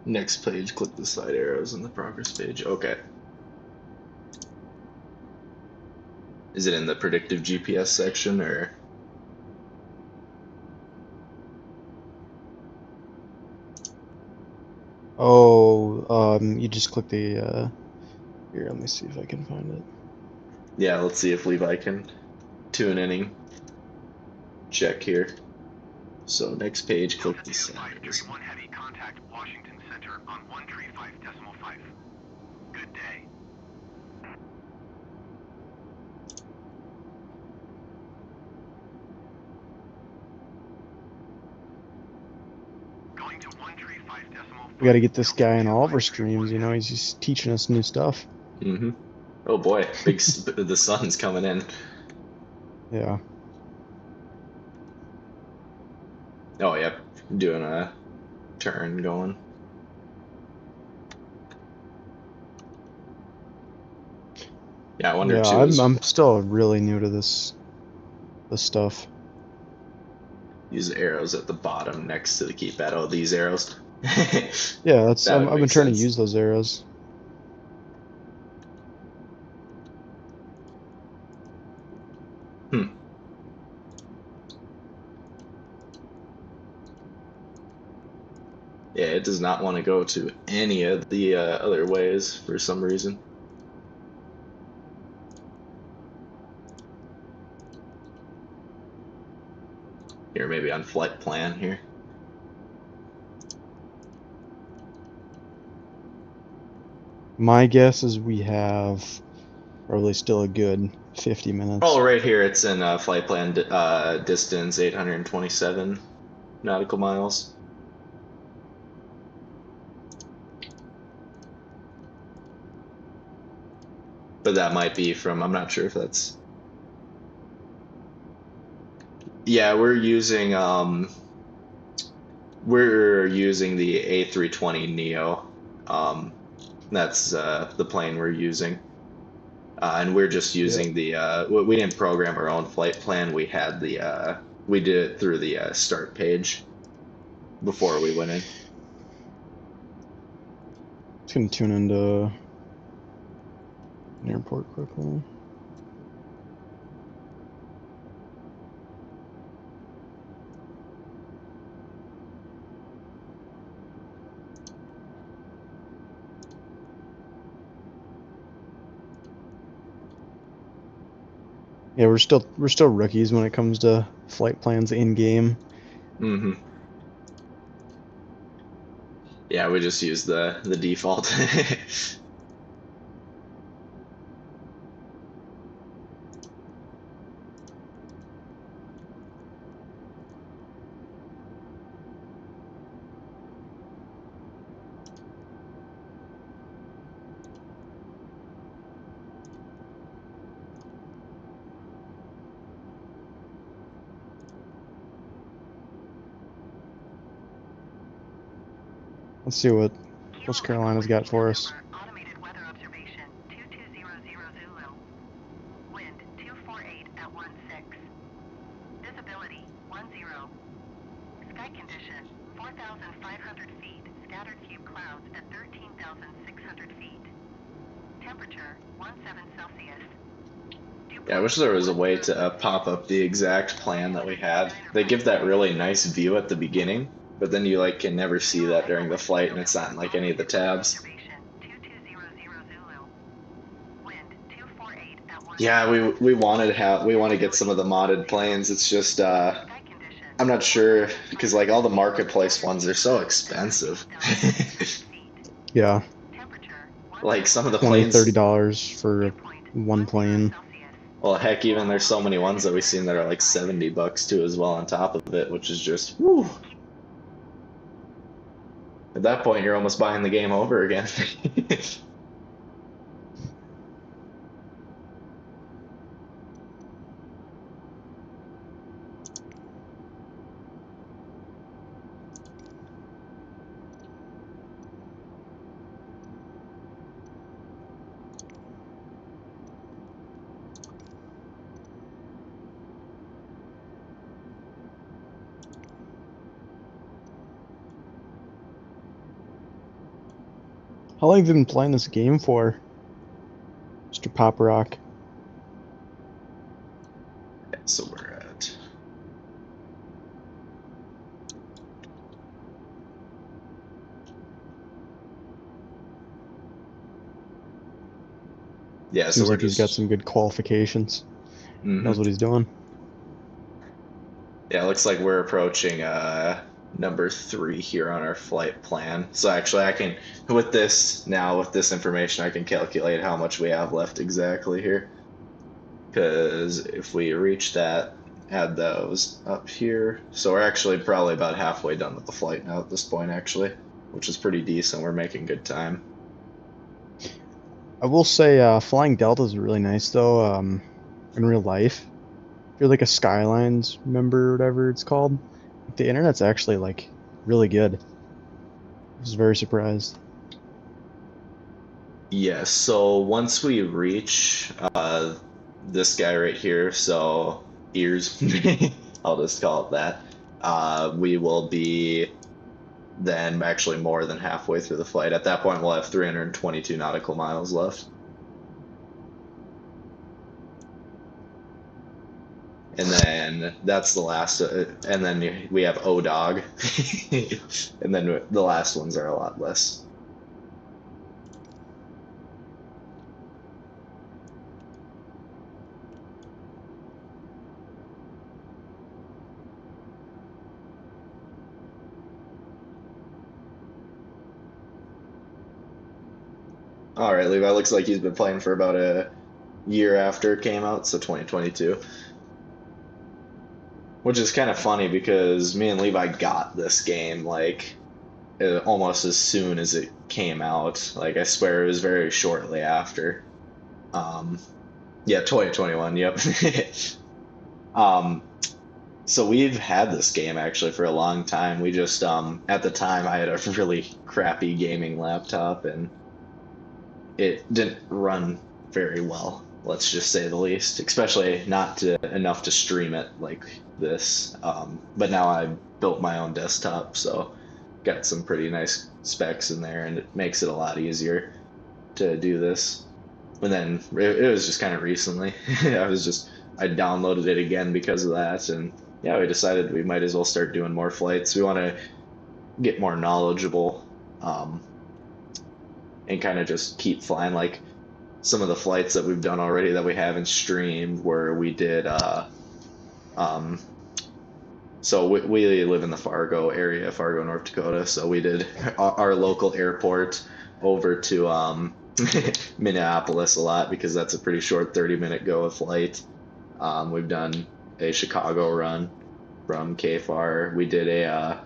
Next page, click the side arrows in the progress page. Okay. Is it in the predictive GPS section or? Oh, you just click the, here, let me see if I can find it. Yeah, let's see if Levi can tune inning check here. So next page, click the side arrows. 531 heavy contact Washington Center on 135.5. Good day. Going to 135.5. We gotta get this guy in all of our streams, you know, he's just teaching us new stuff. Mm-hmm. Oh boy, the sun's coming in. Yeah. Oh, yep, doing a turn going. Yeah, I wonder Yeah, too. I'm still really new to this stuff. Use the arrows at the bottom next to the keypad. Oh, these arrows. Yeah, that's That would I've been make trying sense. to use those arrows. Yeah, it does not want to go to any of the other ways for some reason. Here, maybe on flight plan here. My guess is we have probably still a good 50 minutes. Oh, right here it's in flight plan distance 827 nautical miles. but that might be from, I'm not sure if that's, yeah, we're using the A320 Neo. That's the plane we're using. And we're just using we didn't program our own flight plan. We had we did it through the start page before we went in. Just gonna tune into an airport quickly. Yeah, we're still rookies when it comes to flight plans in game. Mm-hmm. Yeah, we just use the default. Let's see what West Carolina's got for us. Automated weather observation 2200 Zulu. Wind 248 at 16. Visibility 10. Sky condition 4,500 feet. Scattered few clouds at 13,600 feet. Temperature 17 Celsius. Yeah, I wish there was a way to pop up the exact plan that we had. They give that really nice view at the beginning, but then you can never see that during the flight, and it's not in like any of the tabs. Yeah, we want to get some of the modded planes. It's just I'm not sure because all the marketplace ones are so expensive. Yeah. Some of the $20, planes, $30 for one plane. well, heck, even there's so many ones that we've seen that are like $70 too as well on top of it, which is just whew. At that point, you're almost buying the game over again. How long have you been playing this game for, Mr. Pop Rock? So we're at so Seems we're like he's got some good qualifications. Knows what he's doing. Yeah, it looks like we're approaching number 3 here on our flight plan. So actually I can, with this information, I can calculate how much we have left exactly here. Because if we reach that, add those up here. So we're actually probably about halfway done with the flight now at this point, actually, which is pretty decent. We're making good time. I will say Flying Delta is really nice, though, in real life. If you're like a Skylines member or whatever it's called, the internet's actually really good. I was very surprised. Yes, so once we reach this guy right here, so ears, I'll just call it that, we will be then actually more than halfway through the flight. At that point, we'll have 322 nautical miles left. And then that's the last, and then we have O-Dog, and then the last ones are a lot less. All right, Levi, looks like he's been playing for about a year after it came out, so 2022. Which is kind of funny because me and Levi got this game almost as soon as it came out. I swear it was very shortly after. Yeah, 2021. Yep. um, so we've had this game actually for a long time. We just at the time I had a really crappy gaming laptop and it didn't run very well. Let's just say the least, especially not enough to stream it like this. But now I built my own desktop, so got some pretty nice specs in there, and it makes it a lot easier to do this. And then it was just kind of recently. I downloaded it again because of that, and yeah, we decided we might as well start doing more flights. We want to get more knowledgeable, and kind of just keep flying. Like some of the flights that we've done already that we haven't streamed, where we did um, so we live in the Fargo area, Fargo, North Dakota. So we did our local airport over to Minneapolis a lot because that's a pretty short 30-minute go of flight. We've done a Chicago run from KFAR. We did a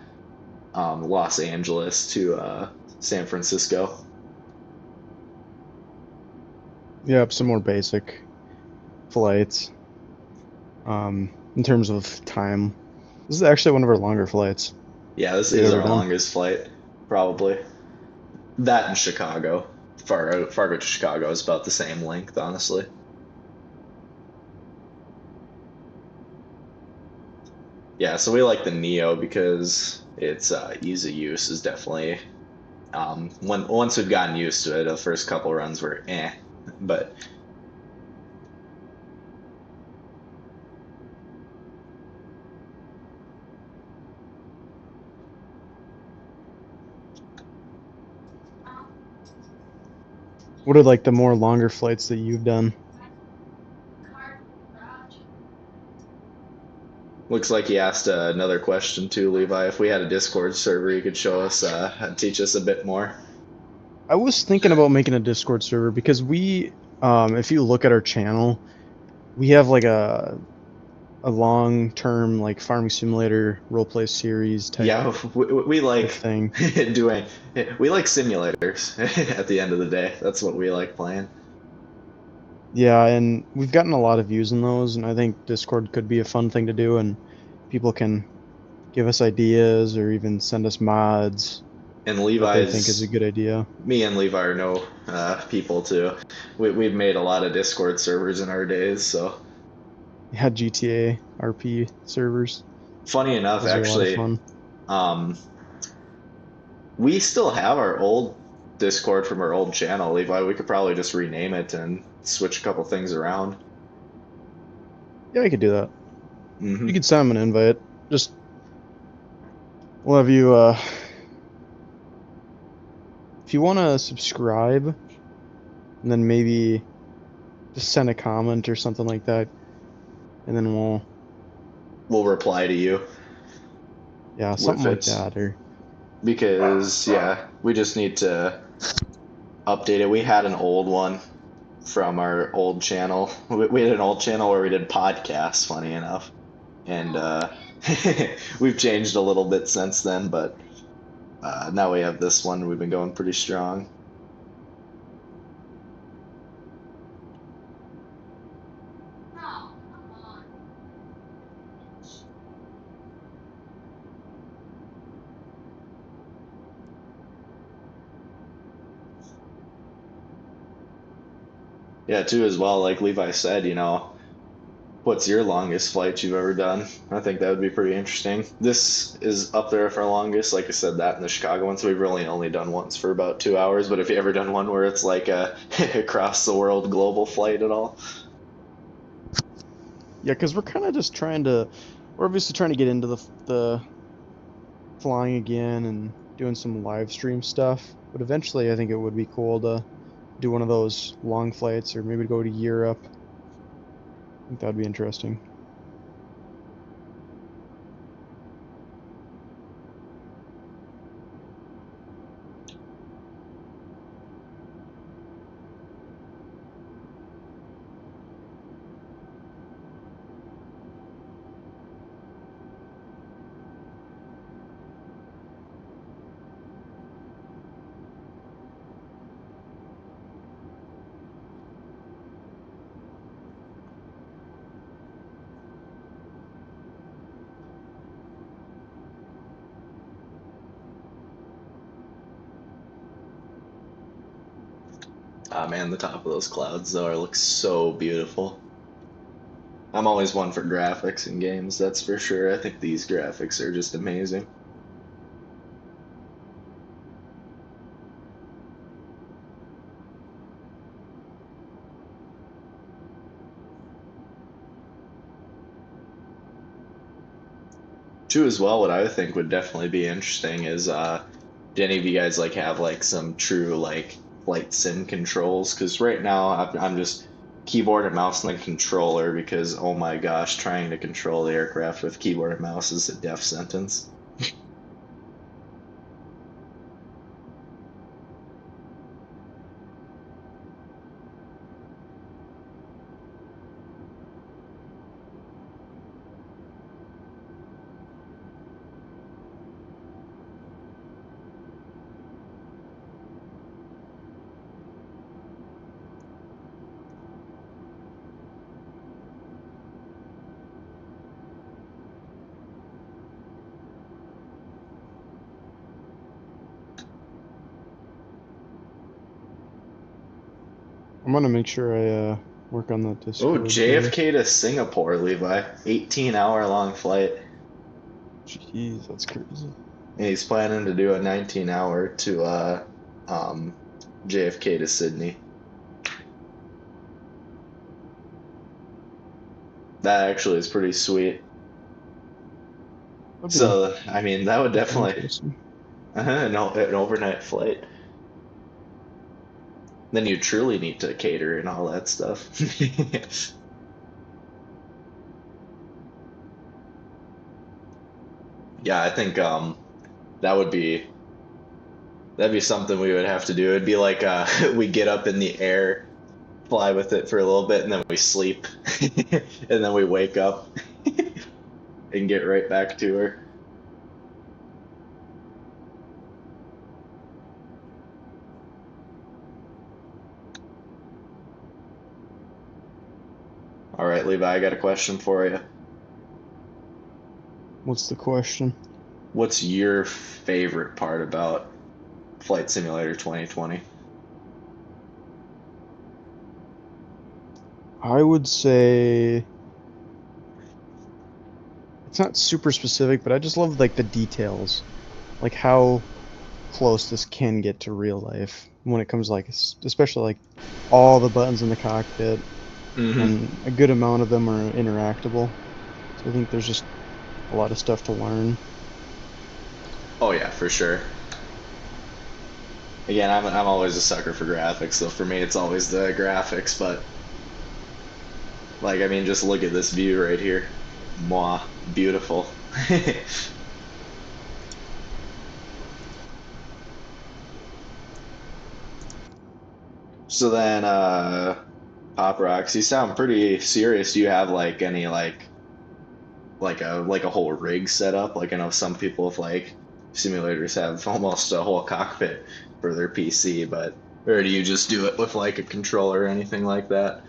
Los Angeles to San Francisco. Yep, some more basic flights. In terms of time, this is actually one of our longer flights. Yeah, this We've is ever our done. longest flight, probably. That in Chicago. Fargo to Chicago is about the same length, honestly. Yeah, so we like the Neo because it's ease of use is definitely once we've gotten used to it, the first couple runs were but What are like the more longer flights that you've done? looks like he asked another question too, Levi. If we had a Discord server, you could show us and teach us a bit more. I was thinking about making a Discord server because if you look at our channel, we have like a long-term like farming simulator roleplay series type Yeah, we like thing. doing. We like simulators. At the end of the day, that's what we like playing. Yeah, and we've gotten a lot of views in those, and I think Discord could be a fun thing to do, and people can give us ideas or even send us mods And that they think is a good idea. me and Levi are no people too. We've made a lot of Discord servers in our days, so. Yeah, GTA RP servers. Funny enough, Those are a lot of actually, fun. we still have our old Discord from our old channel, Levi. We could probably just rename it and switch a couple things around. Yeah, I could do that. Mm-hmm. You could send them an invite. Just we'll have you if you want to subscribe, and then maybe just send a comment or something like that, and then We'll reply to you. Yeah, something with like it. that. Or Because yeah, we just need to update it. We had an old one from our old channel. We had an old channel where we did podcasts, funny enough, and we've changed a little bit since then, but now we have this one. We've been going pretty strong. Yeah, too, as well, like Levi said, what's your longest flight you've ever done? I think that would be pretty interesting. This is up there for our longest. Like I said, that and the Chicago one, so we've really only done once for about 2 hours. But if you ever done one where it's like a across the world global flight at all? yeah, because we're kind of just we're obviously trying to get into the flying again and doing some live stream stuff. But eventually, I think it would be cool to do one of those long flights, or maybe go to Europe. I think that'd be interesting. Ah man, the top of those clouds though looks so beautiful. I'm always one for graphics in games, that's for sure. I think these graphics are just amazing. Too as well, what I think would definitely be interesting is do any of you guys like have like some true like flight sim controls? Because right now I'm just keyboard and mouse and the controller because oh my gosh, trying to control the aircraft with keyboard and mouse is a death sentence. I'm gonna make sure I work on that Oh, Discord. JFK to Singapore, Levi. 18-hour long flight. Jeez, that's crazy. And he's planning to do a 19-hour to JFK to Sydney. That actually is pretty sweet. That'd be So, I mean, that would definitely interesting. an overnight flight. Then you truly need to cater and all that stuff. Yeah, I think that'd be something we would have to do. It'd be like we get up in the air, fly with it for a little bit, and then we sleep, and then we wake up and get right back to her. All right, Levi, I got a question for you. What's the question? What's your favorite part about Flight Simulator 2020? I would say it's not super specific, but I just love like the details, like how close this can get to real life when it comes like especially like all the buttons in the cockpit and a good amount of them are interactable. So I think there's just a lot of stuff to learn. Oh yeah, for sure. Again, I'm always a sucker for graphics, so for me it's always the graphics, but like I mean just look at this view right here. Mwah, beautiful. So then Pop Rocks, you sound pretty serious. Do you have like any like a whole rig set up? Like I know some people with like simulators have almost a whole cockpit for their PC, but or do you just do it with like a controller or anything like that?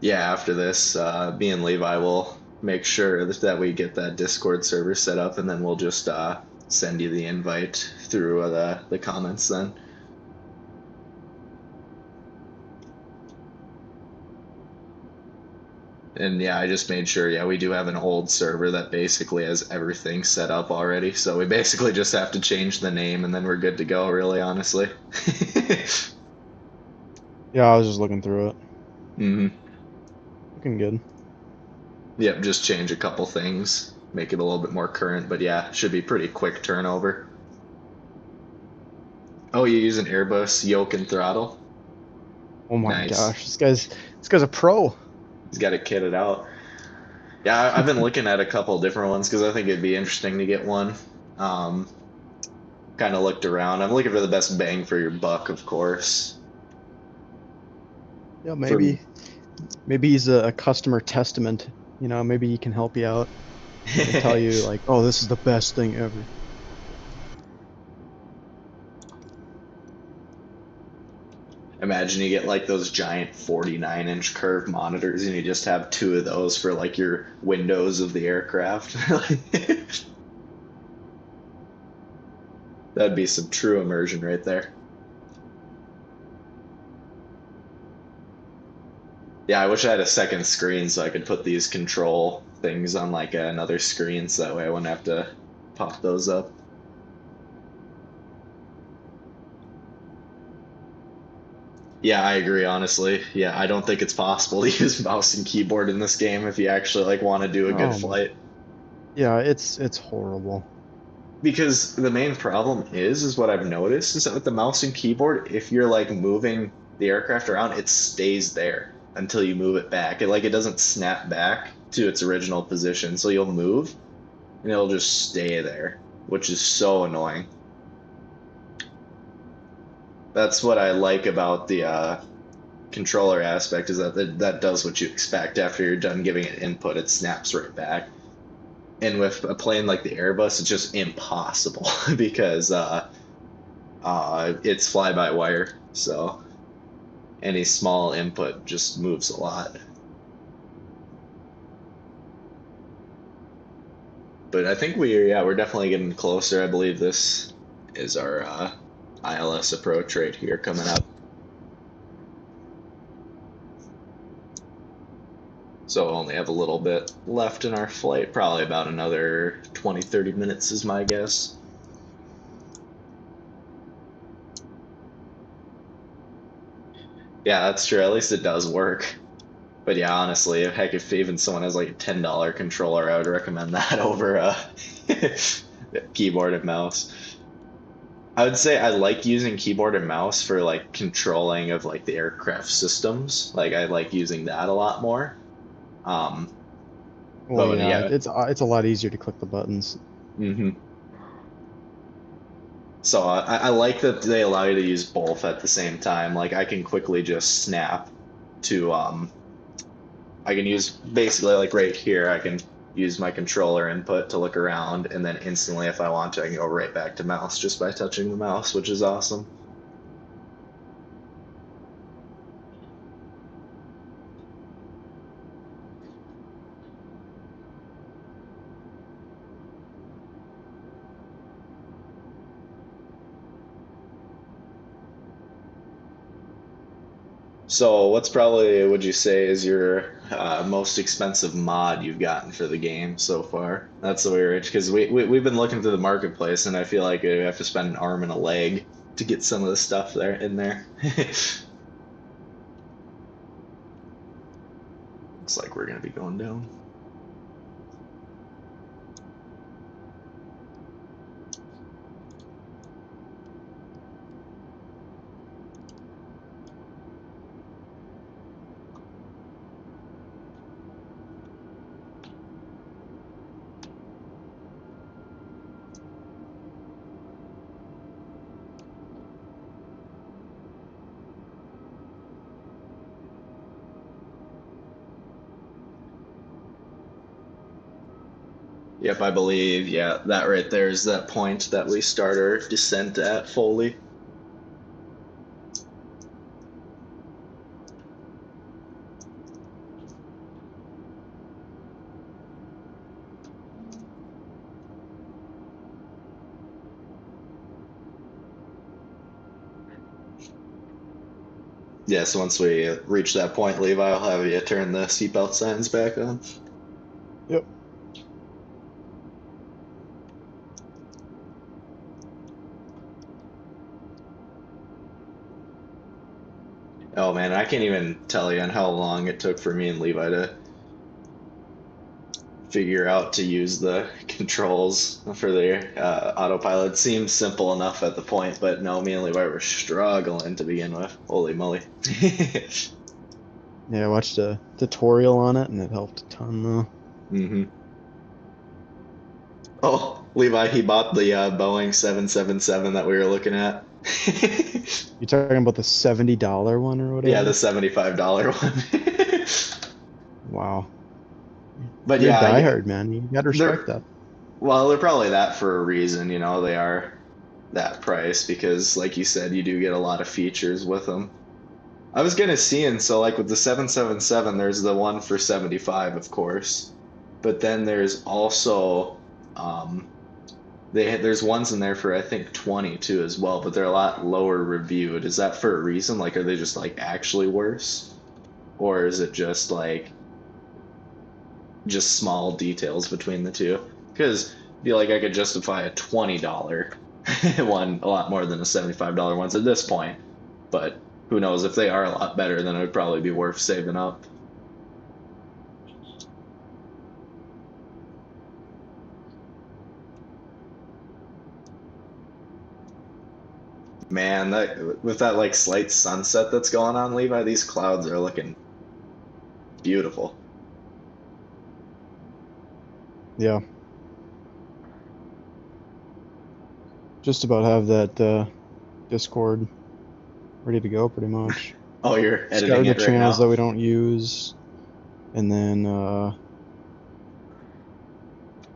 Yeah, after this, me and Levi will make sure that we get that Discord server set up, and then we'll just send you the invite through the comments then. And yeah, I just made sure, yeah, we do have an old server that basically has everything set up already. So we basically just have to change the name and then we're good to go, really, honestly. Yeah, I was just looking through it. Mm-hmm. Looking good. Yep, just change a couple things, make it a little bit more current, but yeah, should be pretty quick turnover. Oh, you use an Airbus yoke and throttle? Oh my Nice. gosh, this guy's a pro. He's got it kitted out. Yeah, I've been looking at a couple different ones because I think it'd be interesting to get one. Kind of looked around. I'm looking for the best bang for your buck, of course. Yeah, maybe he's a customer testament. You know, maybe he can help you out. He'll tell you like, oh, this is the best thing ever. Imagine you get like those giant 49-inch curved monitors and you just have 2 of those for like your windows of the aircraft. That'd be some true immersion right there. Yeah, I wish I had a second screen so I could put these control things on like another screen so that way I wouldn't have to pop those up. Yeah, I agree, honestly. Yeah, I don't think it's possible to use mouse and keyboard in this game if you actually like want to do a good flight. Yeah, it's horrible. Because the main problem is what I've noticed is that with the mouse and keyboard, if you're like moving the aircraft around, it stays there until you move it back. It doesn't snap back to its original position. So you'll move and it'll just stay there, which is so annoying. That's what I like about the controller aspect, is that does what you expect. After you're done giving it input, it snaps right back. And with a plane like the Airbus, it's just impossible because it's fly-by-wire, so any small input just moves a lot. But I think we're definitely getting closer. I believe this is our ILS approach right here coming up. So we'll only have a little bit left in our flight, probably about another 20-30 minutes is my guess. Yeah, that's true. At least it does work. But yeah, honestly, heck, if even someone has like a $10 controller, I would recommend that over a keyboard and mouse. I would say I like using keyboard and mouse for like controlling of like the aircraft systems. Like I like using that a lot more. Well, yeah, it's a lot easier to click the buttons. So I like that they allow you to use both at the same time. Like I can quickly just snap to I can use basically like right here, I can use my controller input to look around, and then instantly if I want to I can go right back to mouse just by touching the mouse, which is awesome. So what's probably, would you say, is your most expensive mod you've gotten for the game so far? That's the way we're, because we've been looking through the marketplace, and I feel like we have to spend an arm and a leg to get some of the stuff there in there. Looks like we're gonna be going down. Yep, I believe, yeah, that right there is that point that we start our descent at fully. Yeah, so once we reach that point, Levi, I'll have you turn the seatbelt signs back on. Yep. Oh man, I can't even tell you on how long it took for me and Levi to figure out to use the controls for the autopilot. Seems simple enough at the point, but no, me and Levi were struggling to begin with. Holy moly. Yeah, I watched a tutorial on it, and it helped a ton, though. Oh, Levi, he bought the Boeing 777 that we were looking at. You talking about the $70 one or whatever? Yeah, the $75 one. Wow. But You're yeah, diehard, man. You gotta respect that. Well, they're probably that for a reason, you know. They are that price because, like you said, you do get a lot of features with them. I was gonna see, and so like with the 777, there's the one for 75, of course, but then there's also there's ones in there for I think 20 too as well, but they're a lot lower reviewed. Is that for a reason? Like, are they just like actually worse, or is it just like just small details between the two? Because I feel like I could justify a $20 one a lot more than a $75 ones at this point, but who knows, if they are a lot better, then it would probably be worth saving up. Man, that with that like slight sunset that's going on, Levi, these clouds are looking beautiful. Yeah. Just about have that Discord ready to go pretty much. Oh, you're editing Scoured the it right channels now? that we don't use, and then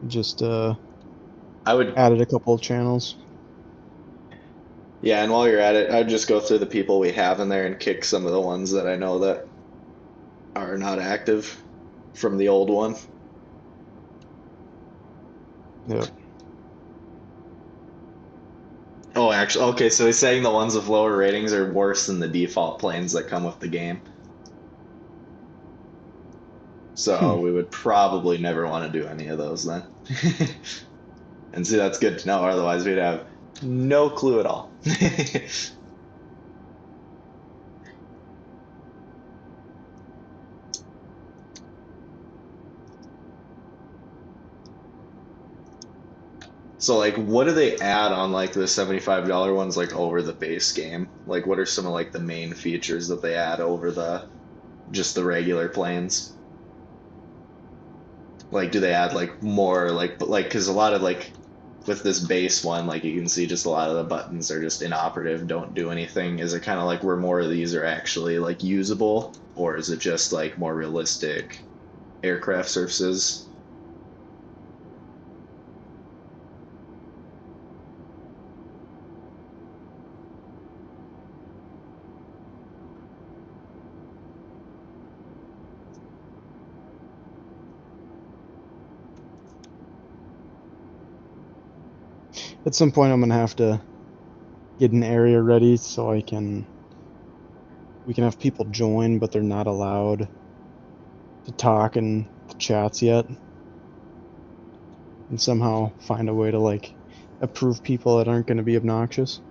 just I would, added a couple of channels. yeah, and while you're at it, I'd just go through the people we have in there and kick some of the ones that I know that are not active from the old one. Yep. Oh, actually, okay, so he's saying the ones with lower ratings are worse than the default planes that come with the game. So we would probably never want to do any of those then. And see, that's good to know, otherwise we'd have no clue at all. So like, what do they add on like the $75 ones, like over the base game? Like, what are some of like the main features that they add over the just the regular planes? Like, do they add like more like, but like, because a lot of like with this base one, like you can see just a lot of the buttons are just inoperative, don't do anything. Is it kind of like where more of these are actually like usable, or is it just like more realistic aircraft surfaces? At some point, I'm gonna have to get an area ready so we can have people join, but they're not allowed to talk in the chats yet, and somehow find a way to like approve people that aren't going to be obnoxious.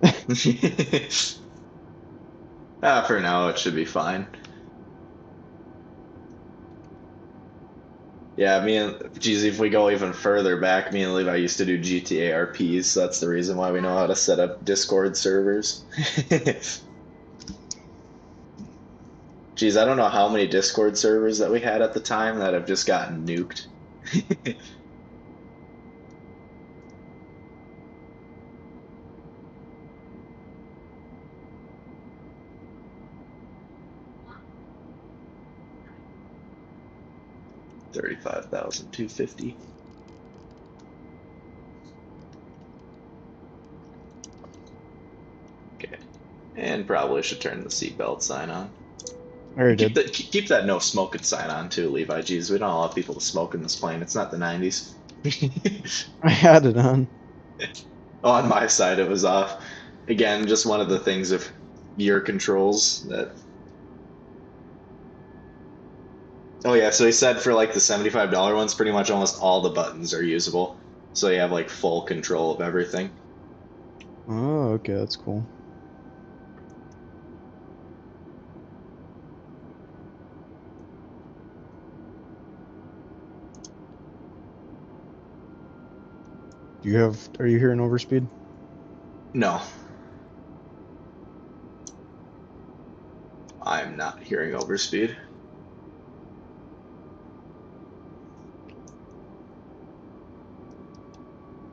For now, it should be fine. Yeah, me and, geez, if we go even further back, me and Levi used to do GTA RPs, so that's the reason why we know how to set up Discord servers. Geez, I don't know how many Discord servers that we had at the time that have just gotten nuked. $35,250. Okay, and probably should turn the seatbelt sign on. I already did. Keep that no smoking sign on too, Levi. Jeez, we don't allow people to smoke in this plane. It's not the 90s. I had it on. Oh, on my side it was off. Again, just one of the things of your controls that. Oh yeah, so he said for like the $75 ones, pretty much almost all the buttons are usable. So you have like full control of everything. Oh, okay, that's cool. Are you hearing overspeed? No. I'm not hearing overspeed.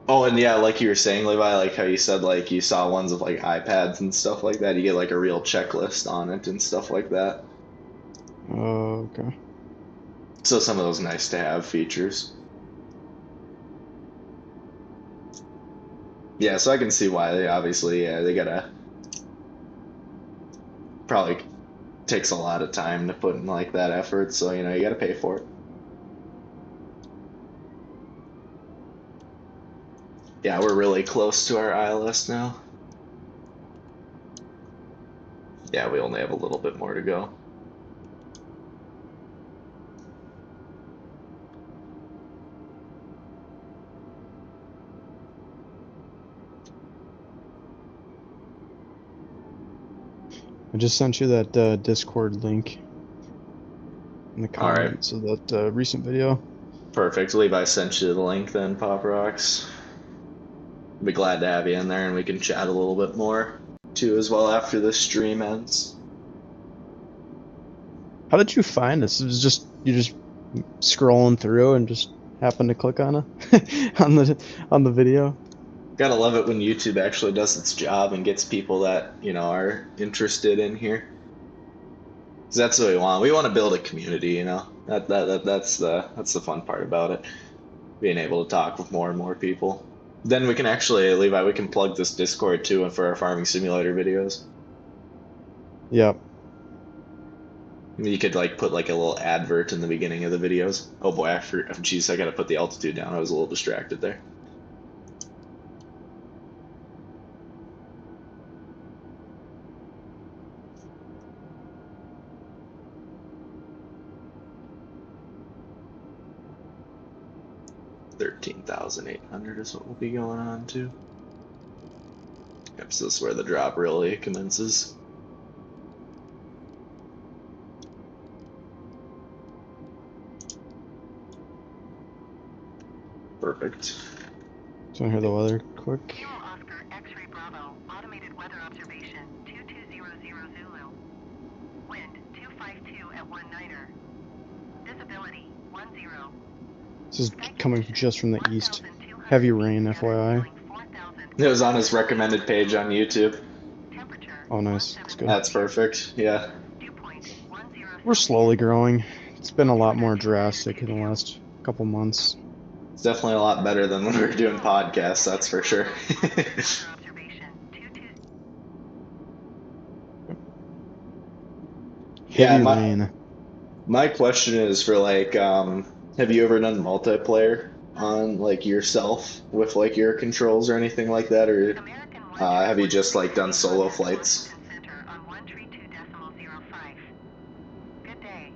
Oh, and yeah, like you were saying, Levi, like how you said like you saw ones of like iPads and stuff like that. You get like a real checklist on it and stuff like that. Oh, okay. So some of those nice to have features. Yeah, so I can see why they obviously, yeah, they gotta probably takes a lot of time to put in like that effort, so you know, you gotta pay for it. Yeah, we're really close to our ILS now. Yeah, we only have a little bit more to go. I just sent you that Discord link in the All right. comments of that recent video. Perfect. Levi sent you the link then, Pop Rocks. Be glad to have you in there, and we can chat a little bit more too as well after the stream ends. How did you find this? It was just you just scrolling through and just happened to click on it on the video. Gotta love it when YouTube actually does its job and gets people that, you know, are interested in here. 'Cause that's what we want. We want to build a community, you know. That's the fun part about it. Being able to talk with more and more people. Then we can actually, Levi, we can plug this Discord too for our farming simulator videos. Yep. You could like put like a little advert in the beginning of the videos. Oh boy, geez, I gotta put the altitude down. I was a little distracted there. $13,800 is what we'll be going on to. Yep, so this is where the drop really commences. Perfect. Do you want to hear the weather quick? Kilo Oscar X-ray Bravo, automated weather observation, 2200 Zulu. Wind 252 at 19er. Visibility 10. This is coming just from the east. Heavy rain, FYI. It was on his recommended page on YouTube. Oh, nice. That's good. That's perfect. Yeah. We're slowly growing. It's been a lot more drastic in the last couple months. It's definitely a lot better than when we were doing podcasts, that's for sure. Heavy rain. My question is for like, have you ever done multiplayer on like yourself with like your controls or anything like that, or have you just like done solo flights? Good day.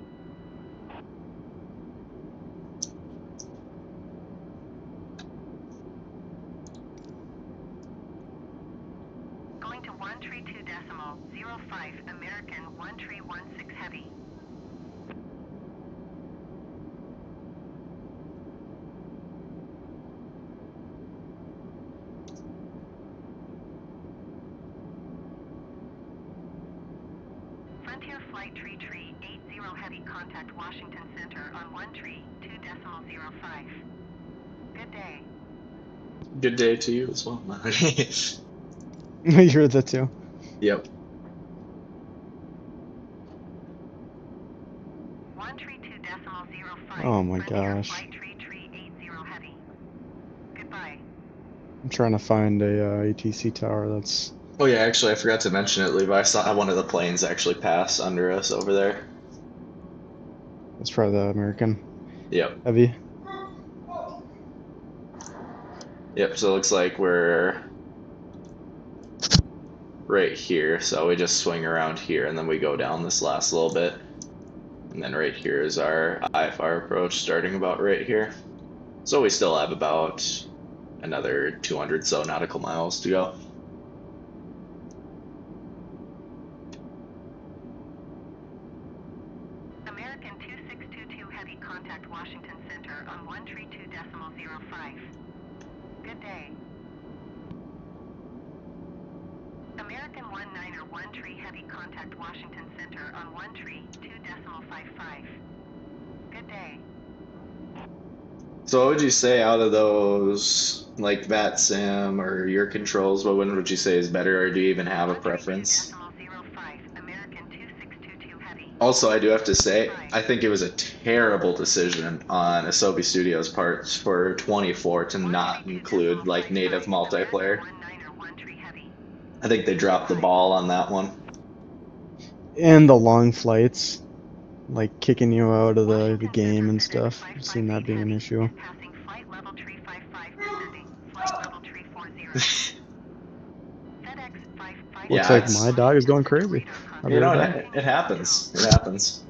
Going to 132.05 American 1316 heavy. Frontier Flight Tree 80 heavy contact Washington Center on 132.05. Good day. Good day to you as well. You heard that too? Yep. 132.05. Oh my Frontier gosh. Flight Tree 80 heavy. Goodbye. I'm trying to find a ATC tower that's... Oh yeah, actually, I forgot to mention it, Levi. I saw one of the planes actually pass under us over there. That's probably the American Yep. heavy. Yep, so it looks like we're right here, so we just swing around here and then we go down this last little bit. And then right here is our IFR approach starting about right here. So we still have about another 200 so nautical miles to go. American 2622 heavy contact Washington Center on 132.05. Good day. American 19er 13 heavy contact Washington Center on 132.55. Good day. So what would you say out of those, like VATSIM or your controls, what one would you say is better, or do you even have a preference? 132.05 American 2622 heavy. Also, I do have to say, I think it was a terrible decision on Asobi Studios' part for 24 to not include like native multiplayer. I think they dropped the ball on that one. And the long flights, like kicking you out of the game and stuff. I've seen that being an issue. Passing flight level tree 55, descending flight level tree 40. FedEx 555. Looks Yeah, like it's my dog is going crazy. I'll be you know right back. it happens. It happens.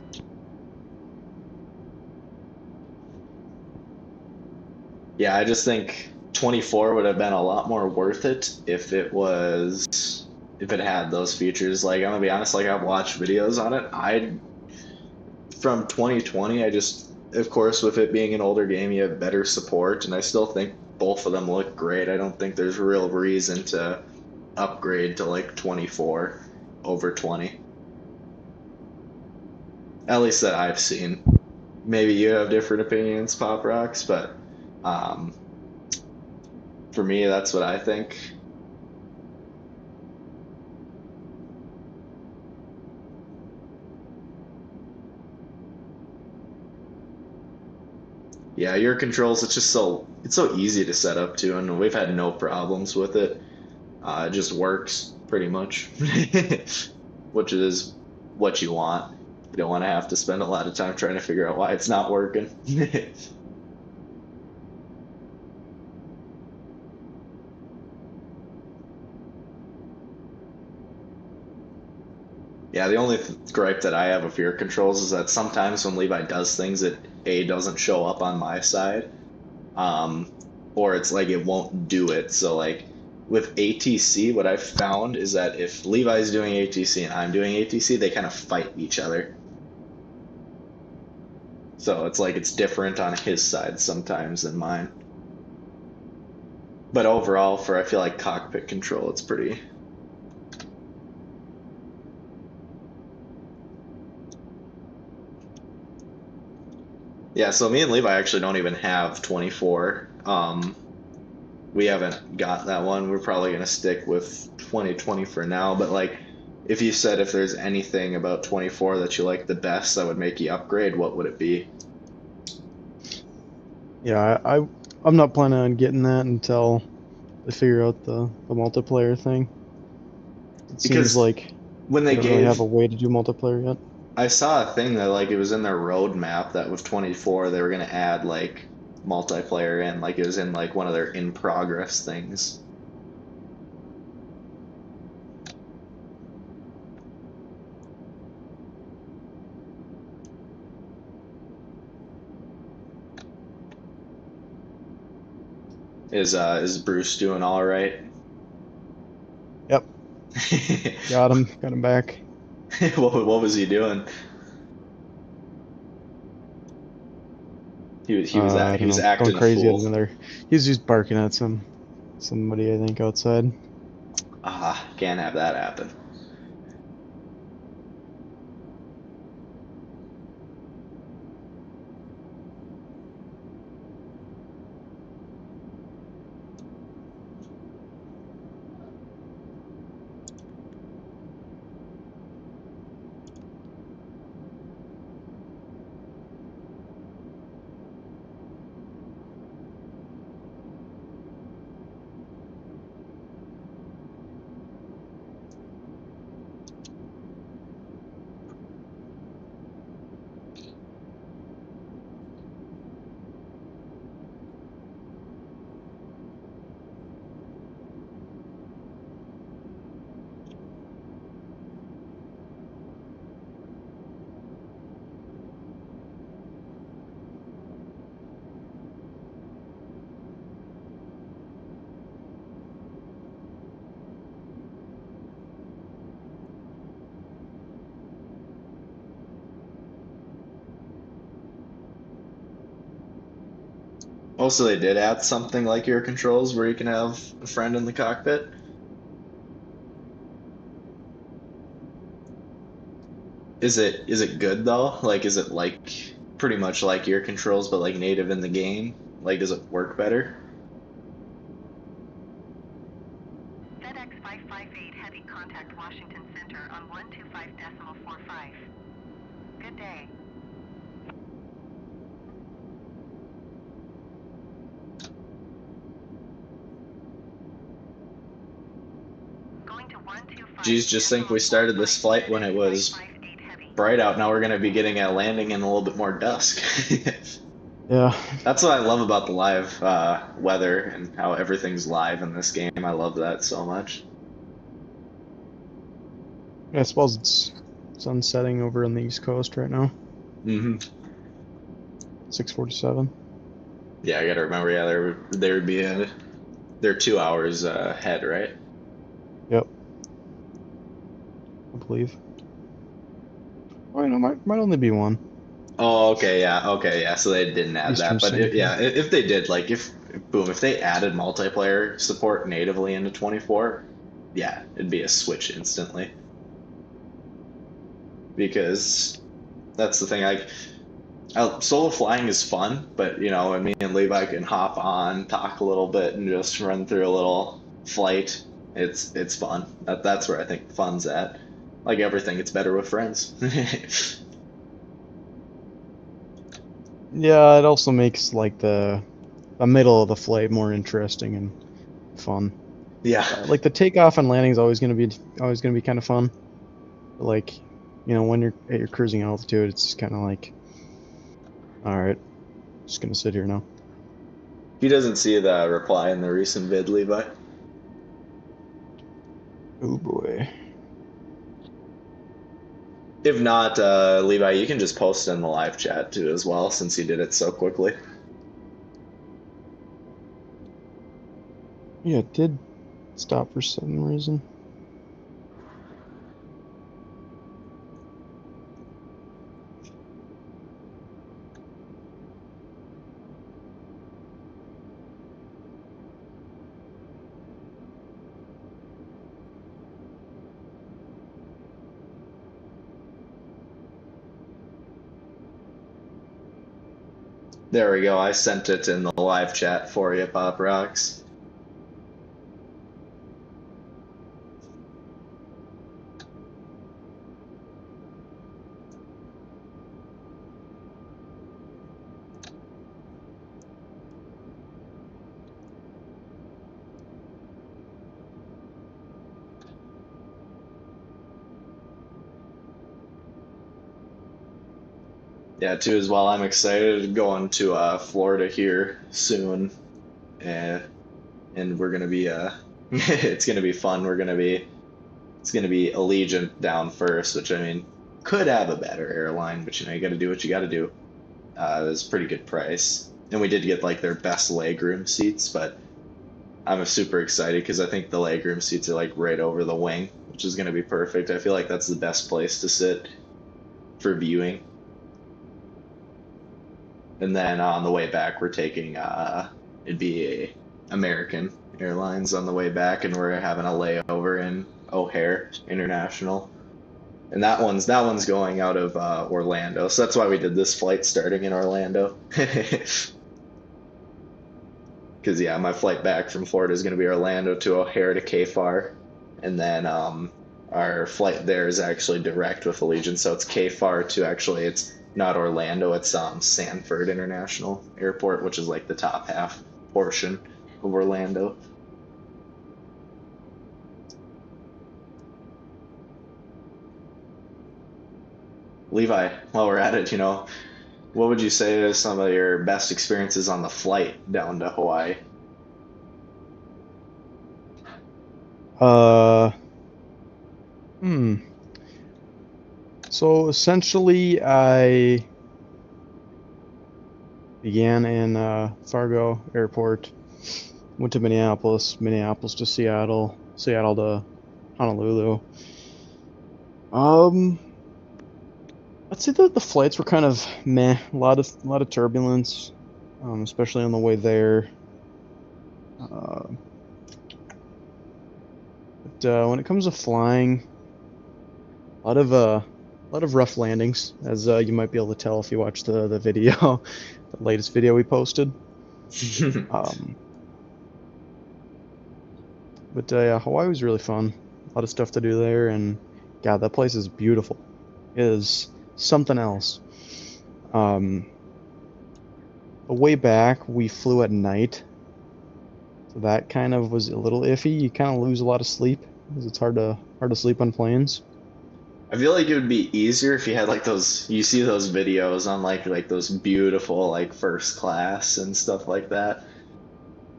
Yeah, I just think 24 would have been a lot more worth it if it had those features. Like I'm gonna be honest, like I've watched videos on it. From 2020, of course, with it being an older game, you have better support, and I still think both of them look great. I don't think there's real reason to upgrade to like 24 over 20. At least that I've seen. Maybe you have different opinions, Pop Rocks, but for me, that's what I think. Yeah, your controls, it's so easy to set up too, and we've had no problems with it. It just works pretty much, which is what you want. You don't want to have to spend a lot of time trying to figure out why it's not working. Yeah, the only gripe that I have with your controls is that sometimes when Levi does things, it doesn't show up on my side, or it's like it won't do it. So like with ATC, what I've found is that if Levi's doing ATC and I'm doing ATC, they kind of fight each other. So it's like it's different on his side sometimes than mine. But overall, I feel like cockpit control, it's pretty. Yeah, so me and Levi actually don't even have 24. We haven't got that one. We're probably gonna stick with 2020 for now, but like if you said if there's anything about 24 that you like the best that would make you upgrade, what would it be? Yeah, I'm not planning on getting that until they figure out the multiplayer thing. It Because seems like when they they don't really have a way to do multiplayer yet. I saw a thing that like it was in their roadmap that with 24 they were gonna add like multiplayer in, like it was in like one of their in progress things. Is Bruce doing all right? Yep, got him back. What was he doing? He was I don't know, acting going a crazy at fool. another. He's just barking at somebody I think outside. Ah, can't have that happen. Also, they did add something like your controls where you can have a friend in the cockpit. Is it good though? Like, is it like pretty much like your controls but like native in the game? Like, does it work better? FedEx 558 heavy contact Washington Center on 125.45. Good day. Going to 125. Geez, just think we started this flight when it was bright out. Now we're going to be getting a landing in a little bit more dusk. Yeah. That's what I love about the live weather and how everything's live in this game. I love that so much. I suppose it's sun setting over on the East Coast right now. Mm-hmm. 6:47. Yeah, I gotta remember. Yeah, they're 2 hours ahead, right? Yep. I believe. Oh, you know, might only be one. Oh, okay, yeah. So they didn't add Eastern that, but Standard. yeah, if they did, like, if they added multiplayer support natively into 24, yeah, it'd be a switch instantly. Because that's the thing, like, solo flying is fun, but you know, me and Levi can hop on, talk a little bit, and just run through a little flight. It's fun. That's where I think fun's at. Like everything, it's better with friends. Yeah, it also makes like the middle of the flight more interesting and fun. Yeah. Like the takeoff and landing is always gonna be kind of fun. But like, you know, when you're at your cruising altitude, it's kind of like, all right, just gonna sit here now. He doesn't see the reply in the recent vid, Levi. Oh boy. If not, Levi, you can just post it in the live chat too as well, since you did it so quickly. Yeah, it did stop for some reason. There we go. I sent it in the live chat for you, Pop Rocks. Yeah, too, as well. I'm excited going to Florida here soon, and we're gonna be it's gonna be fun. It's gonna be Allegiant down first, which I mean could have a better airline, but you know you got to do what you got to do. It was a pretty good price, and we did get like their best legroom seats, but I'm super excited because I think the legroom seats are like right over the wing, which is gonna be perfect. I feel like that's the best place to sit for viewing. And then on the way back, we're taking it'd be American Airlines on the way back, and we're having a layover in O'Hare International, and that one's going out of Orlando. So that's why we did this flight starting in Orlando. Because yeah, my flight back from Florida is going to be Orlando to O'Hare to KFAR, and then our flight there is actually direct with Allegiant, so it's KFAR to it's not Orlando, it's Sanford International Airport, which is like the top half portion of Orlando. Levi, while we're at it, you know, what would you say is some of your best experiences on the flight down to Hawaii? So essentially, I began in Fargo Airport, went to Minneapolis to Seattle, Seattle to Honolulu. I'd say that the flights were kind of meh, a lot of turbulence, especially on the way there. But when it comes to flying, a lot of rough landings, as you might be able to tell if you watch the video, the latest video we posted. But yeah, Hawaii was really fun. A lot of stuff to do there, and God, that place is beautiful. It is something else. The way back, we flew at night, so that kind of was a little iffy. You kind of lose a lot of sleep because it's hard to sleep on planes. I feel like it would be easier if you had like those, you see those videos on like those beautiful like first class and stuff like that,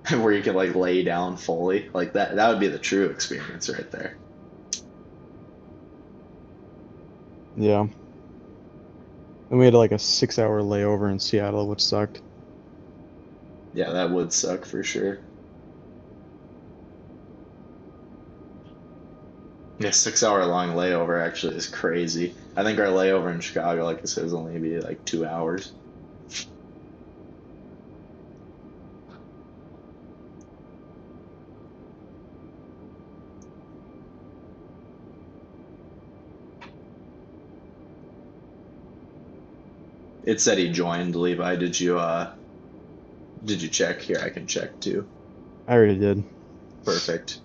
where you can like lay down fully. Like that would be the true experience right there. Yeah. And we had like a 6-hour layover in Seattle, which sucked. Yeah, that would suck for sure. Yeah, 6 hour long layover actually is crazy. I think our layover in Chicago, like I said, was only be like 2 hours. It said he joined, Levi. Did you check? Here, I can check too. I already did. Perfect.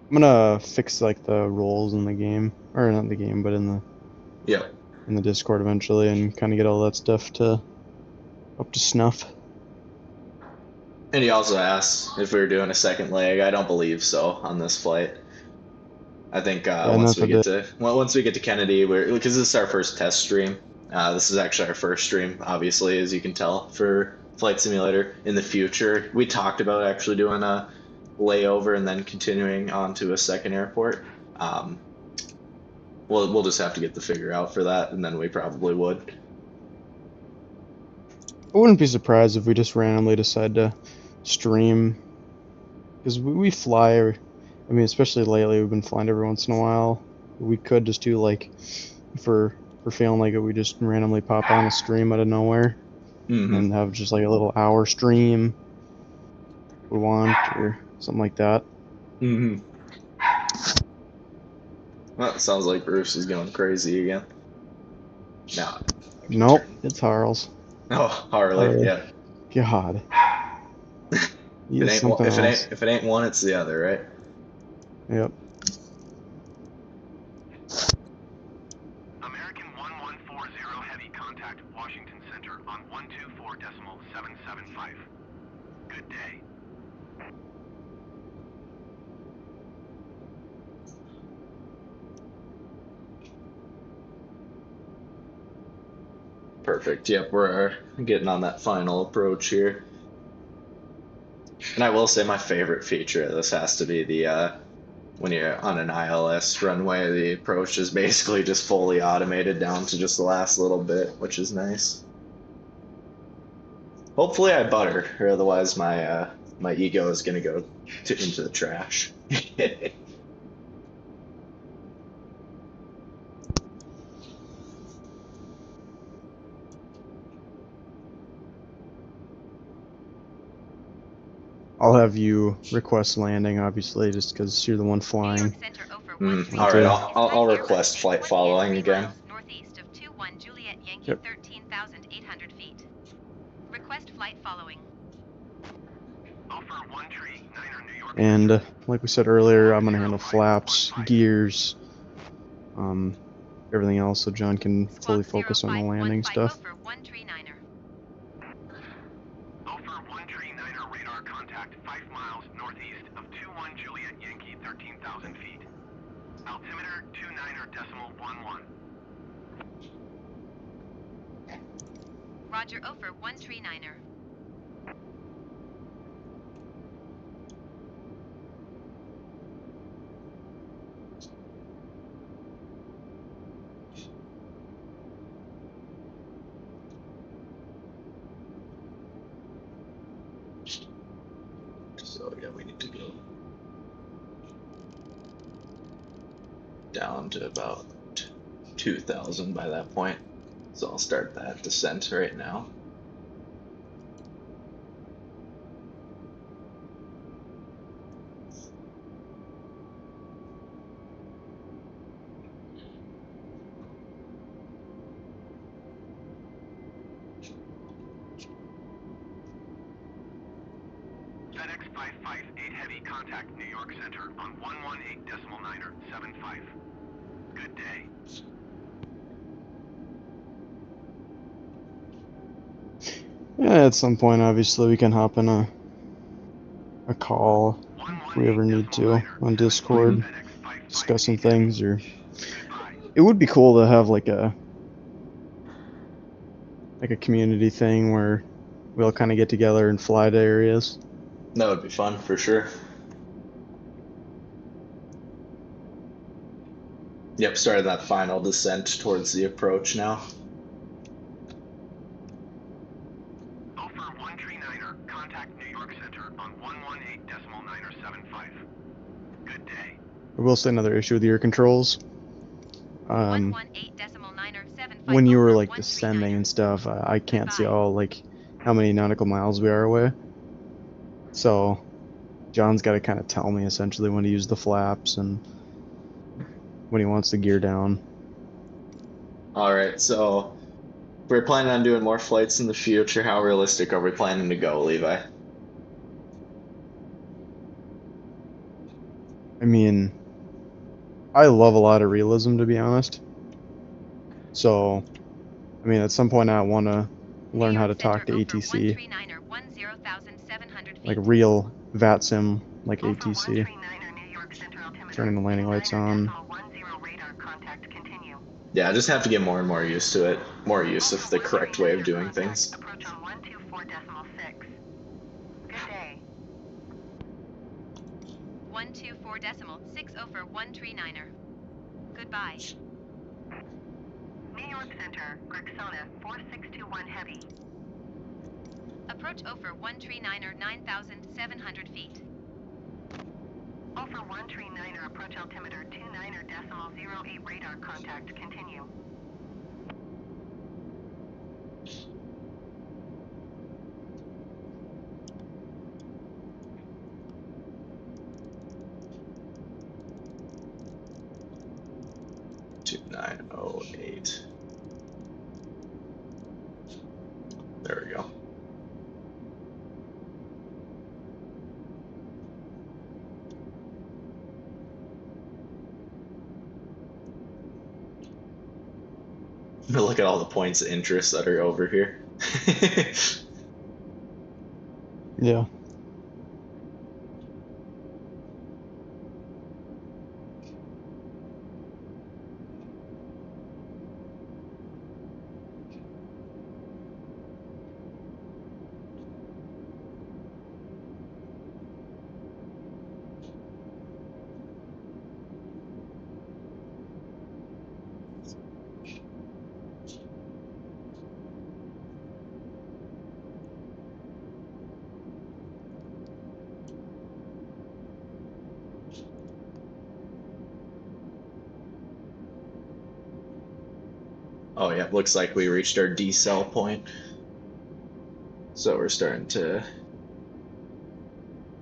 I'm gonna fix like the roles in the game, or not the game, but in Yep. the Discord eventually, and kind of get all that stuff to up to snuff. And he also asked if we were doing a second leg. I don't believe so on this flight. I think once we get to Kennedy, because this is our first test stream. This is actually our first stream, obviously, as you can tell, for Flight Simulator. In the future, we talked about actually doing a layover and then continuing on to a second airport. We'll just have to get the figure out for that, and then we probably would. I wouldn't be surprised if we just randomly decide to stream, because we fly. I mean, especially lately, we've been flying every once in a while. We could just do like, if we're feeling like it, we just randomly pop on a stream out of nowhere and have just like a little hour stream if we want, or something like that. Well, it sounds like Bruce is going crazy again. No. Nope, it's Harles. Oh, Harley, yeah. God. If it ain't one, it's the other, right? Yep. American 1140 heavy contact Washington Center on 124.775. Good day. Perfect. Yep, we're getting on that final approach here. And I will say my favorite feature of this has to be the when you're on an ILS runway, the approach is basically just fully automated down to just the last little bit, which is nice. Hopefully I butter, or otherwise my my ego is gonna go into the trash. I'll have you request landing, obviously, just because you're the one flying. All right, I'll request flight following again. Northeast of 21 Juliet Yankee, Yep. 13,800 feet. Request flight following. Offer 1 tree, 9er New York. And like we said earlier, I'm gonna handle flaps, gears, everything else, so John can fully focus on the landing stuff. Offer 1 tree 9er. Offer 1 tree 9er radar contact 5 miles northeast of 21 Juliet Yankee, 13,000 feet. Altimeter 29.11. Roger, offer 1 tree 9er. So yeah, we need to go down to about 2,000 by that point. So I'll start that descent right now. FedEx 558 heavy contact New York Center on 118.9er 75. Good day. Yeah, at some point, obviously, we can hop in a call if we ever need to on Discord, discussing things or It would be cool to have like a community thing where we all kind of get together and fly to areas. That would be fun for sure. Yep, started that final descent towards the approach now. Alpha 139er, contact New York Center on 118.975. Good day. I will say another issue with your controls. 118.975 When you were over like 139er. descending and stuff, I can't see all like how many nautical miles we are away. So John's got to kind of tell me essentially when to use the flaps and when he wants to gear down. Alright, so we're planning on doing more flights in the future. How realistic are we planning to go, Levi? I mean, I love a lot of realism, to be honest. So, I mean, at some point I want to learn how to talk to ATC, like real VATSIM, like Alpha ATC. 139er, New York Center altimeter. Turning the landing lights on. 29.10 radar contact continue. Yeah, I just have to get more and more used to it. More use of the correct way of doing things. Approach on 124.6. Good day. 124.6 over 139er. Goodbye. New York Center, Grixona 4621 heavy. Approach over 139er 9,700 feet. Alpha 139er, approach altimeter 29.08 radar contact continue. Two 908. There we go. Look at all the points of interest that are over here. Yeah. Oh yeah, looks like we reached our decel point. So we're starting to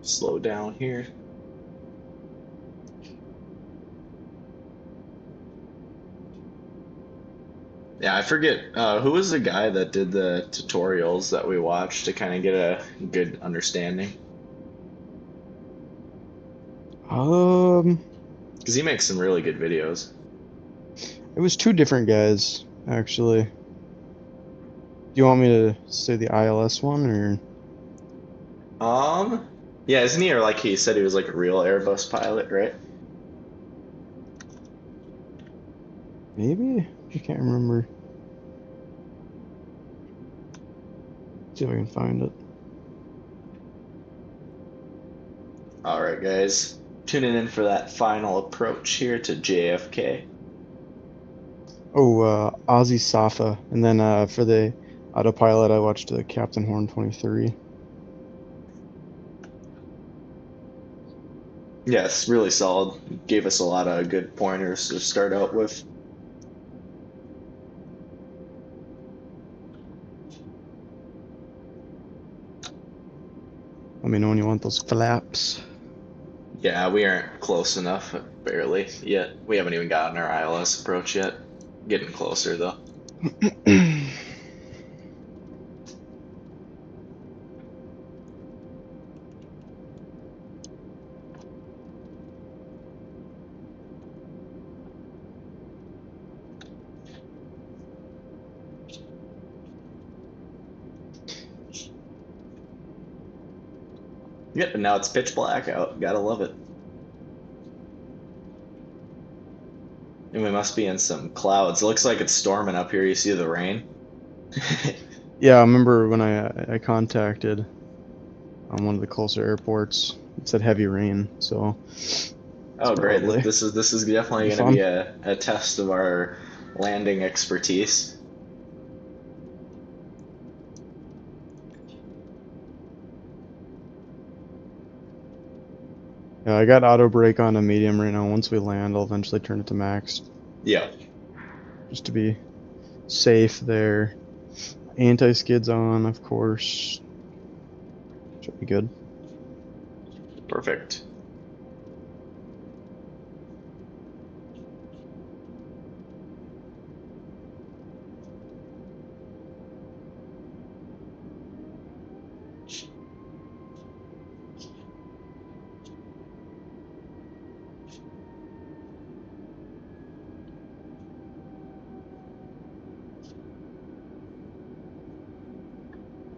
slow down here. Yeah, I forget, who was the guy that did the tutorials that we watched to kind of get a good understanding? Because he makes some really good videos. It was two different guys, actually. Do you want me to say the ILS one, or? Yeah, isn't he, or like he said he was like a real Airbus pilot, right? Maybe? I can't remember. See if I can find it. Alright guys, tuning in for that final approach here to JFK. Oh, Ozzy Safa. And then for the autopilot, I watched Captain Horn 23. Yes, really solid. Gave us a lot of good pointers to start out with. Let me know when you want those flaps. Yeah, we aren't close enough, barely, yet. We haven't even gotten our ILS approach yet. Getting closer, though. Yep, and now it's pitch black out. Gotta love it. And we must be in some clouds. It looks like it's storming up here. You see the rain? Yeah, I remember when I contacted on one of the closer airports. It said heavy rain, so Oh, great. probably This is definitely be going to be fun. a test of our landing expertise. Yeah, I got auto brake on a medium right now. Once we land, I'll eventually turn it to max, Yeah. just to be safe there. Anti-skid's on, of course. Should be good. Perfect.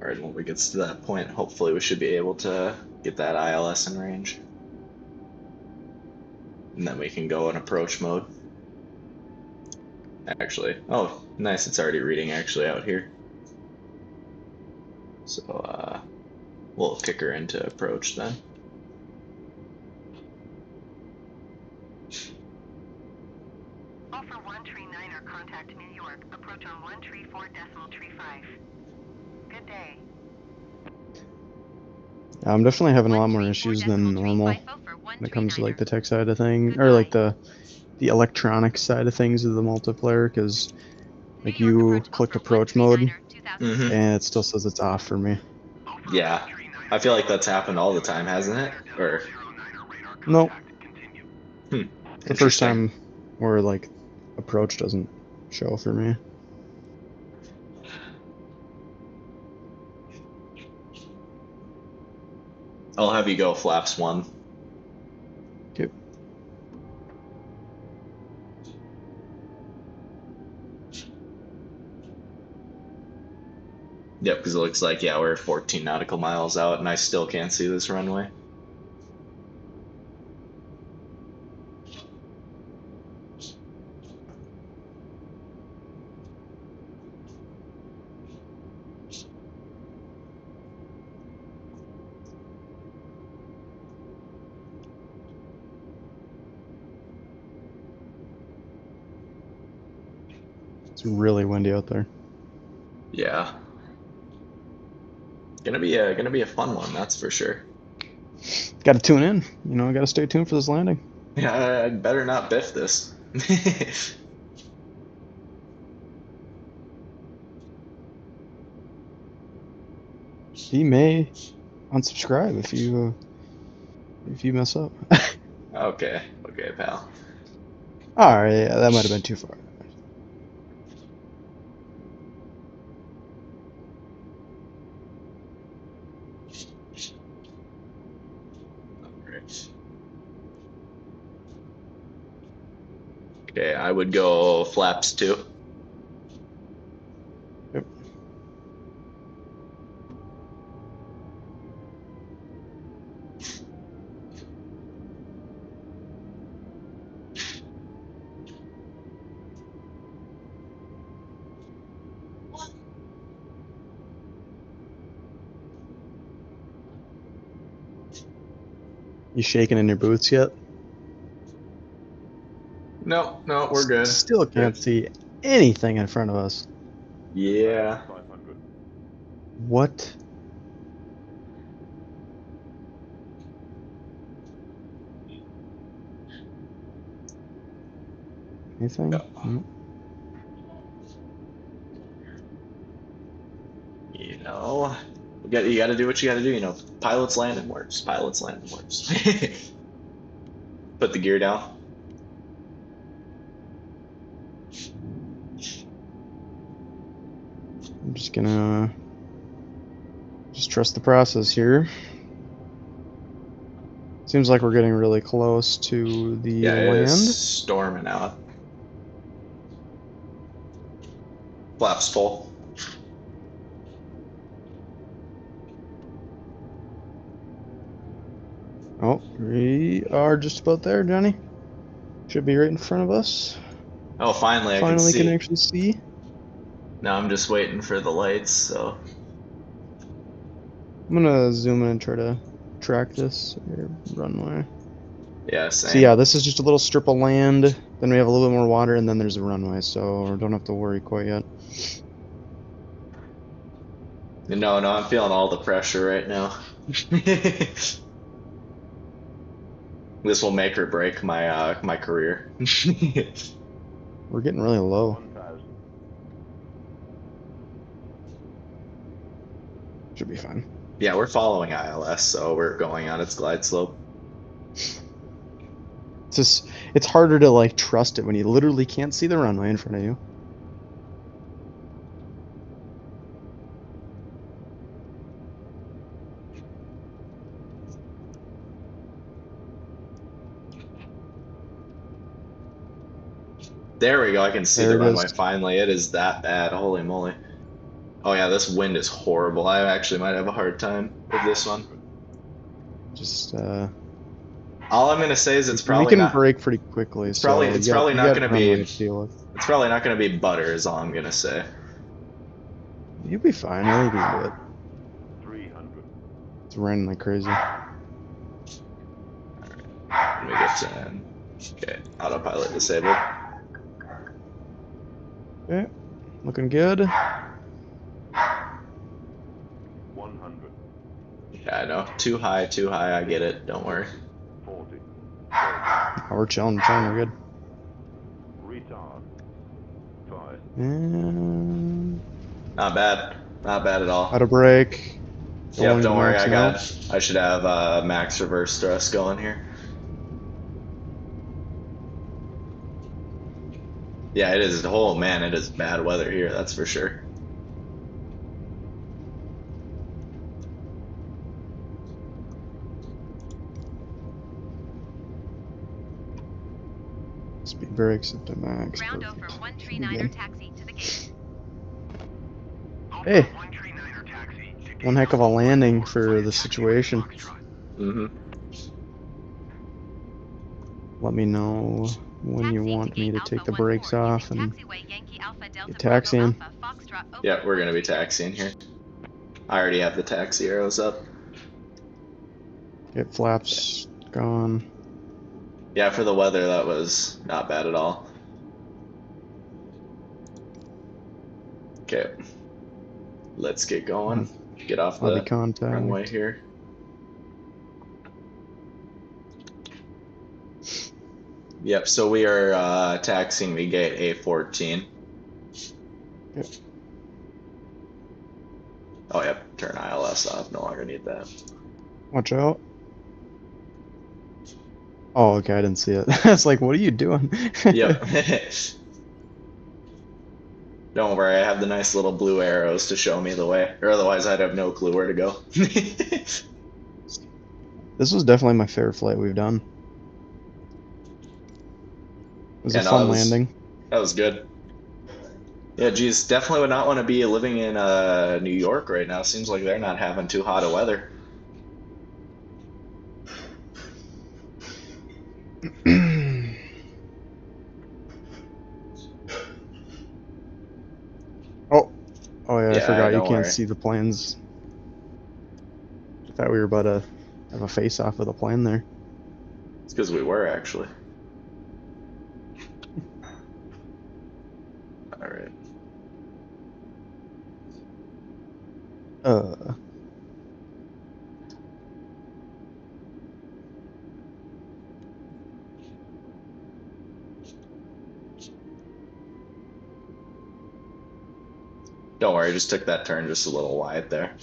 Alright, when we get to that point, hopefully we should be able to get that ILS in range. And then we can go in approach mode. Actually, oh, nice, it's already reading actually out here. So, we'll kick her into approach then. Offer 139er, contact New York. Approach on 134.35. Good day. I'm definitely having a lot more issues than normal when it comes to like the tech side of things, or like the electronic side of things of the multiplayer, because like you click approach mode Mm-hmm. and it still says it's off for me. Yeah, I feel like that's happened all the time, hasn't it? Or Nope. hmm, The first time where like approach doesn't show for me. I'll have you go flaps 1. Yep. Yep, because it looks like, yeah, we're 14 nautical miles out and I still can't see this runway. It's really windy out there. Yeah. Gonna be a fun one, that's for sure. Got to tune in, you know. Got to stay tuned for this landing. Yeah, I'd better not biff this. He may unsubscribe if you mess up. Okay, pal. All right, yeah, that might have been too far. Great. Okay, I would go flaps 2. Yep. You shaking in your boots yet? No, we're good. Still can't see anything in front of us. Yeah. What? Anything? No. Nope. You know, you got to do what you got to do. You know, pilots landing works. Pilots landing works. Put the gear down. I'm just gonna trust the process here. Seems like we're getting really close to the Yeah, it land. is storming out. Flaps full. Oh, we are just about there, Johnny. Should be right in front of us. Oh, finally I can Finally see. can actually see. Now I'm just waiting for the lights, so. I'm gonna zoom in and try to track this runway. Yeah, same. So yeah, this is just a little strip of land. Then we have a little bit more water, and then there's a runway. So we don't have to worry quite yet. No, I'm feeling all the pressure right now. This will make or break my my career. We're getting really low. Should be fine. Yeah, we're following ILS, so we're going on its glide slope. It's harder to like trust it when you literally can't see the runway in front of you. There we go, I can see There the it runway is. finally. It is that bad, holy moly. Oh yeah, this wind is horrible. I actually might have a hard time with this one. Just All I'm gonna say is it's we probably can not. brake pretty quickly. It's probably so it's you got, probably you not got gonna runway be. to deal with. It's probably not gonna be butter, is all I'm gonna say. You'll be fine. I think you can do it. 300. It's raining like crazy. Let me get to okay, autopilot disabled. Okay, looking good. 100. Yeah, I know. Too high, I get it. Don't worry. 40. Oh, we're chilling, we're good. Retard. 5. And Not bad. Not bad at all. out of brake. Yep, Going don't to worry, max I now. I should have max reverse thrust going here. Yeah, it is. Oh man, it is bad weather here, that's for sure. Speed brakes up to max. Ground Perfect. over one tree We're niner good. taxi to the gate. Hey, One tree niner taxi to one heck of a landing for the situation. Mm-hmm. Let me know when you Taxi to want me gate to Alpha take the 14 brakes off using and taxiway Yankee Alpha Delta get Bravo taxiing. Alpha Foxtrot over Yeah, we're gonna be 130. taxiing here. I already have the taxi arrows up. Get flaps gone. Yeah, for the weather, that was not bad at all. Okay, let's get going. Get off Body the contact. runway here. Yep, so we are taxiing the gate A14. Yep. Oh, yep, turn ILS off. No longer need that. Watch out. Oh, okay, I didn't see it. It's like, what are you doing? Yep. Don't worry, I have the nice little blue arrows to show me the way, or otherwise I'd have no clue where to go. This was definitely my favorite flight we've done. It was Yeah, a no, fun landing. That was good. Yeah, geez, definitely would not want to be living in New York right now. Seems like they're not having too hot of weather. Oh yeah, I Yeah, forgot you don't can't worry. see the planes. I thought we were about to have a face-off with a plane there. It's because we were, actually. Alright. Don't worry, just took that turn just a little wide there.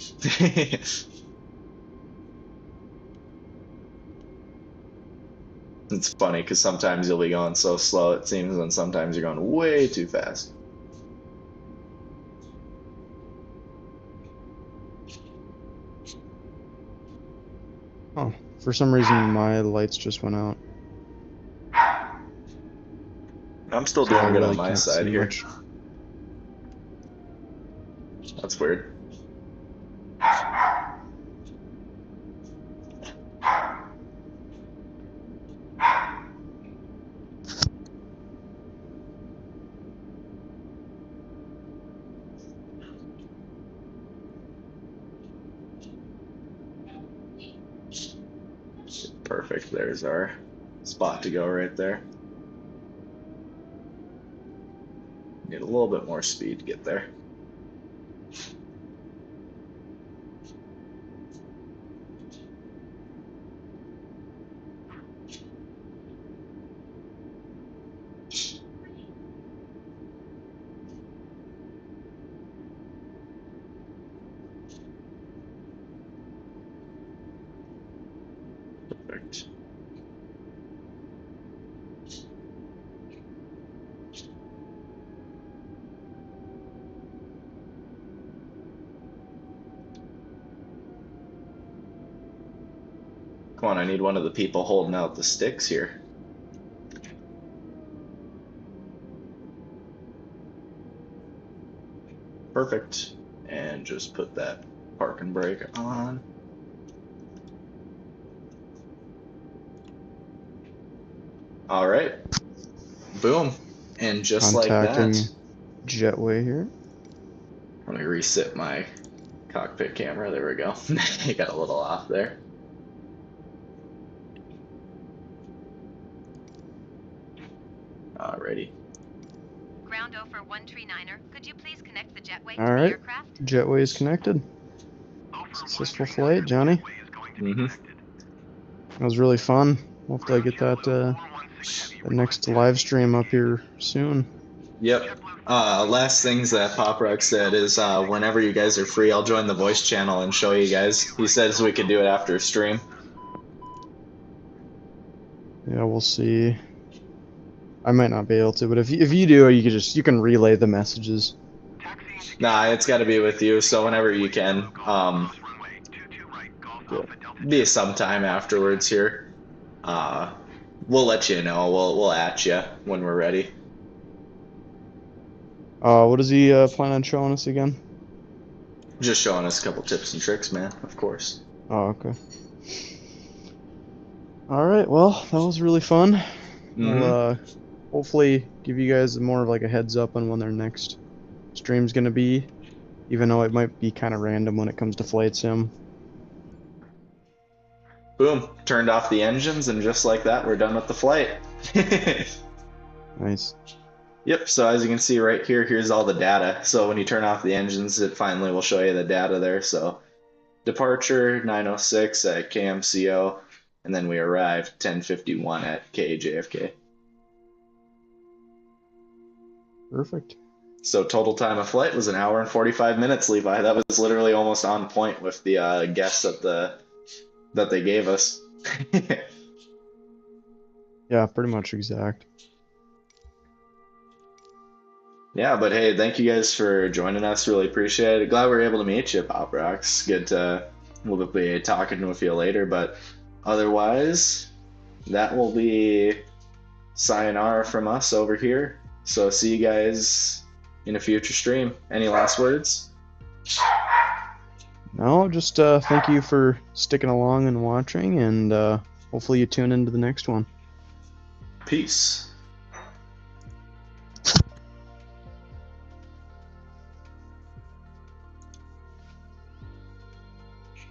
It's funny because sometimes you'll be going so slow it seems, and sometimes you're going way too fast. Oh, for some reason my lights just went out. I'm still So I doing good really on my can't side see here. much. That's weird. Perfect. There's our spot to go right there. Need a little bit more speed to get there. Perfect. Come on, I need one of the people holding out the sticks here. Perfect. And just put that park and brake on. All right. Boom. And just like Contacting that. Jetway here. Let me reset my cockpit camera. There we go. I got a little off there. Alrighty. Ground O for 139er. Could you please connect the jetway to All the right. aircraft? Jetway is connected. Successful flight, Johnny. Mm-hmm. That was really fun. Hopefully I get that next live stream up here soon. Yep. Last things that Pop Rock said is whenever you guys are free, I'll join the voice channel and show you guys. He says we could do it after stream. Yeah, we'll see. I might not be able to, but if you do, you can relay the messages. Nah, it's got to be with you. So whenever you can, be sometime afterwards here. We'll let you know. We'll at you when we're ready. What does he plan on showing us again? Just showing us a couple tips and tricks, man. Of course. Oh, okay. All right. Well, that was really fun. Mm-hmm. We'll hopefully give you guys more of like a heads up on when their next stream's gonna be, even though it might be kind of random when it comes to flight sim. Boom. Turned off the engines, and just like that, we're done with the flight. Nice. Yep, so as you can see right here, here's all the data. So when you turn off the engines, it finally will show you the data there. So departure 9:06 at KMCO, and then we arrived 10:51 at KJFK. Perfect. So total time of flight was 1 hour and 45 minutes, Levi. That was literally almost on point with the guess that they gave us. Yeah, pretty much exact. Yeah, but hey, thank you guys for joining us. Really appreciate it. Glad we were able to meet you, Pop Rocks. Good to we'll be talking with you later, but otherwise, that will be sayonara from us over here. So see you guys in a future stream. Any last words? No, just thank you for sticking along and watching, and hopefully you tune into the next one. Peace.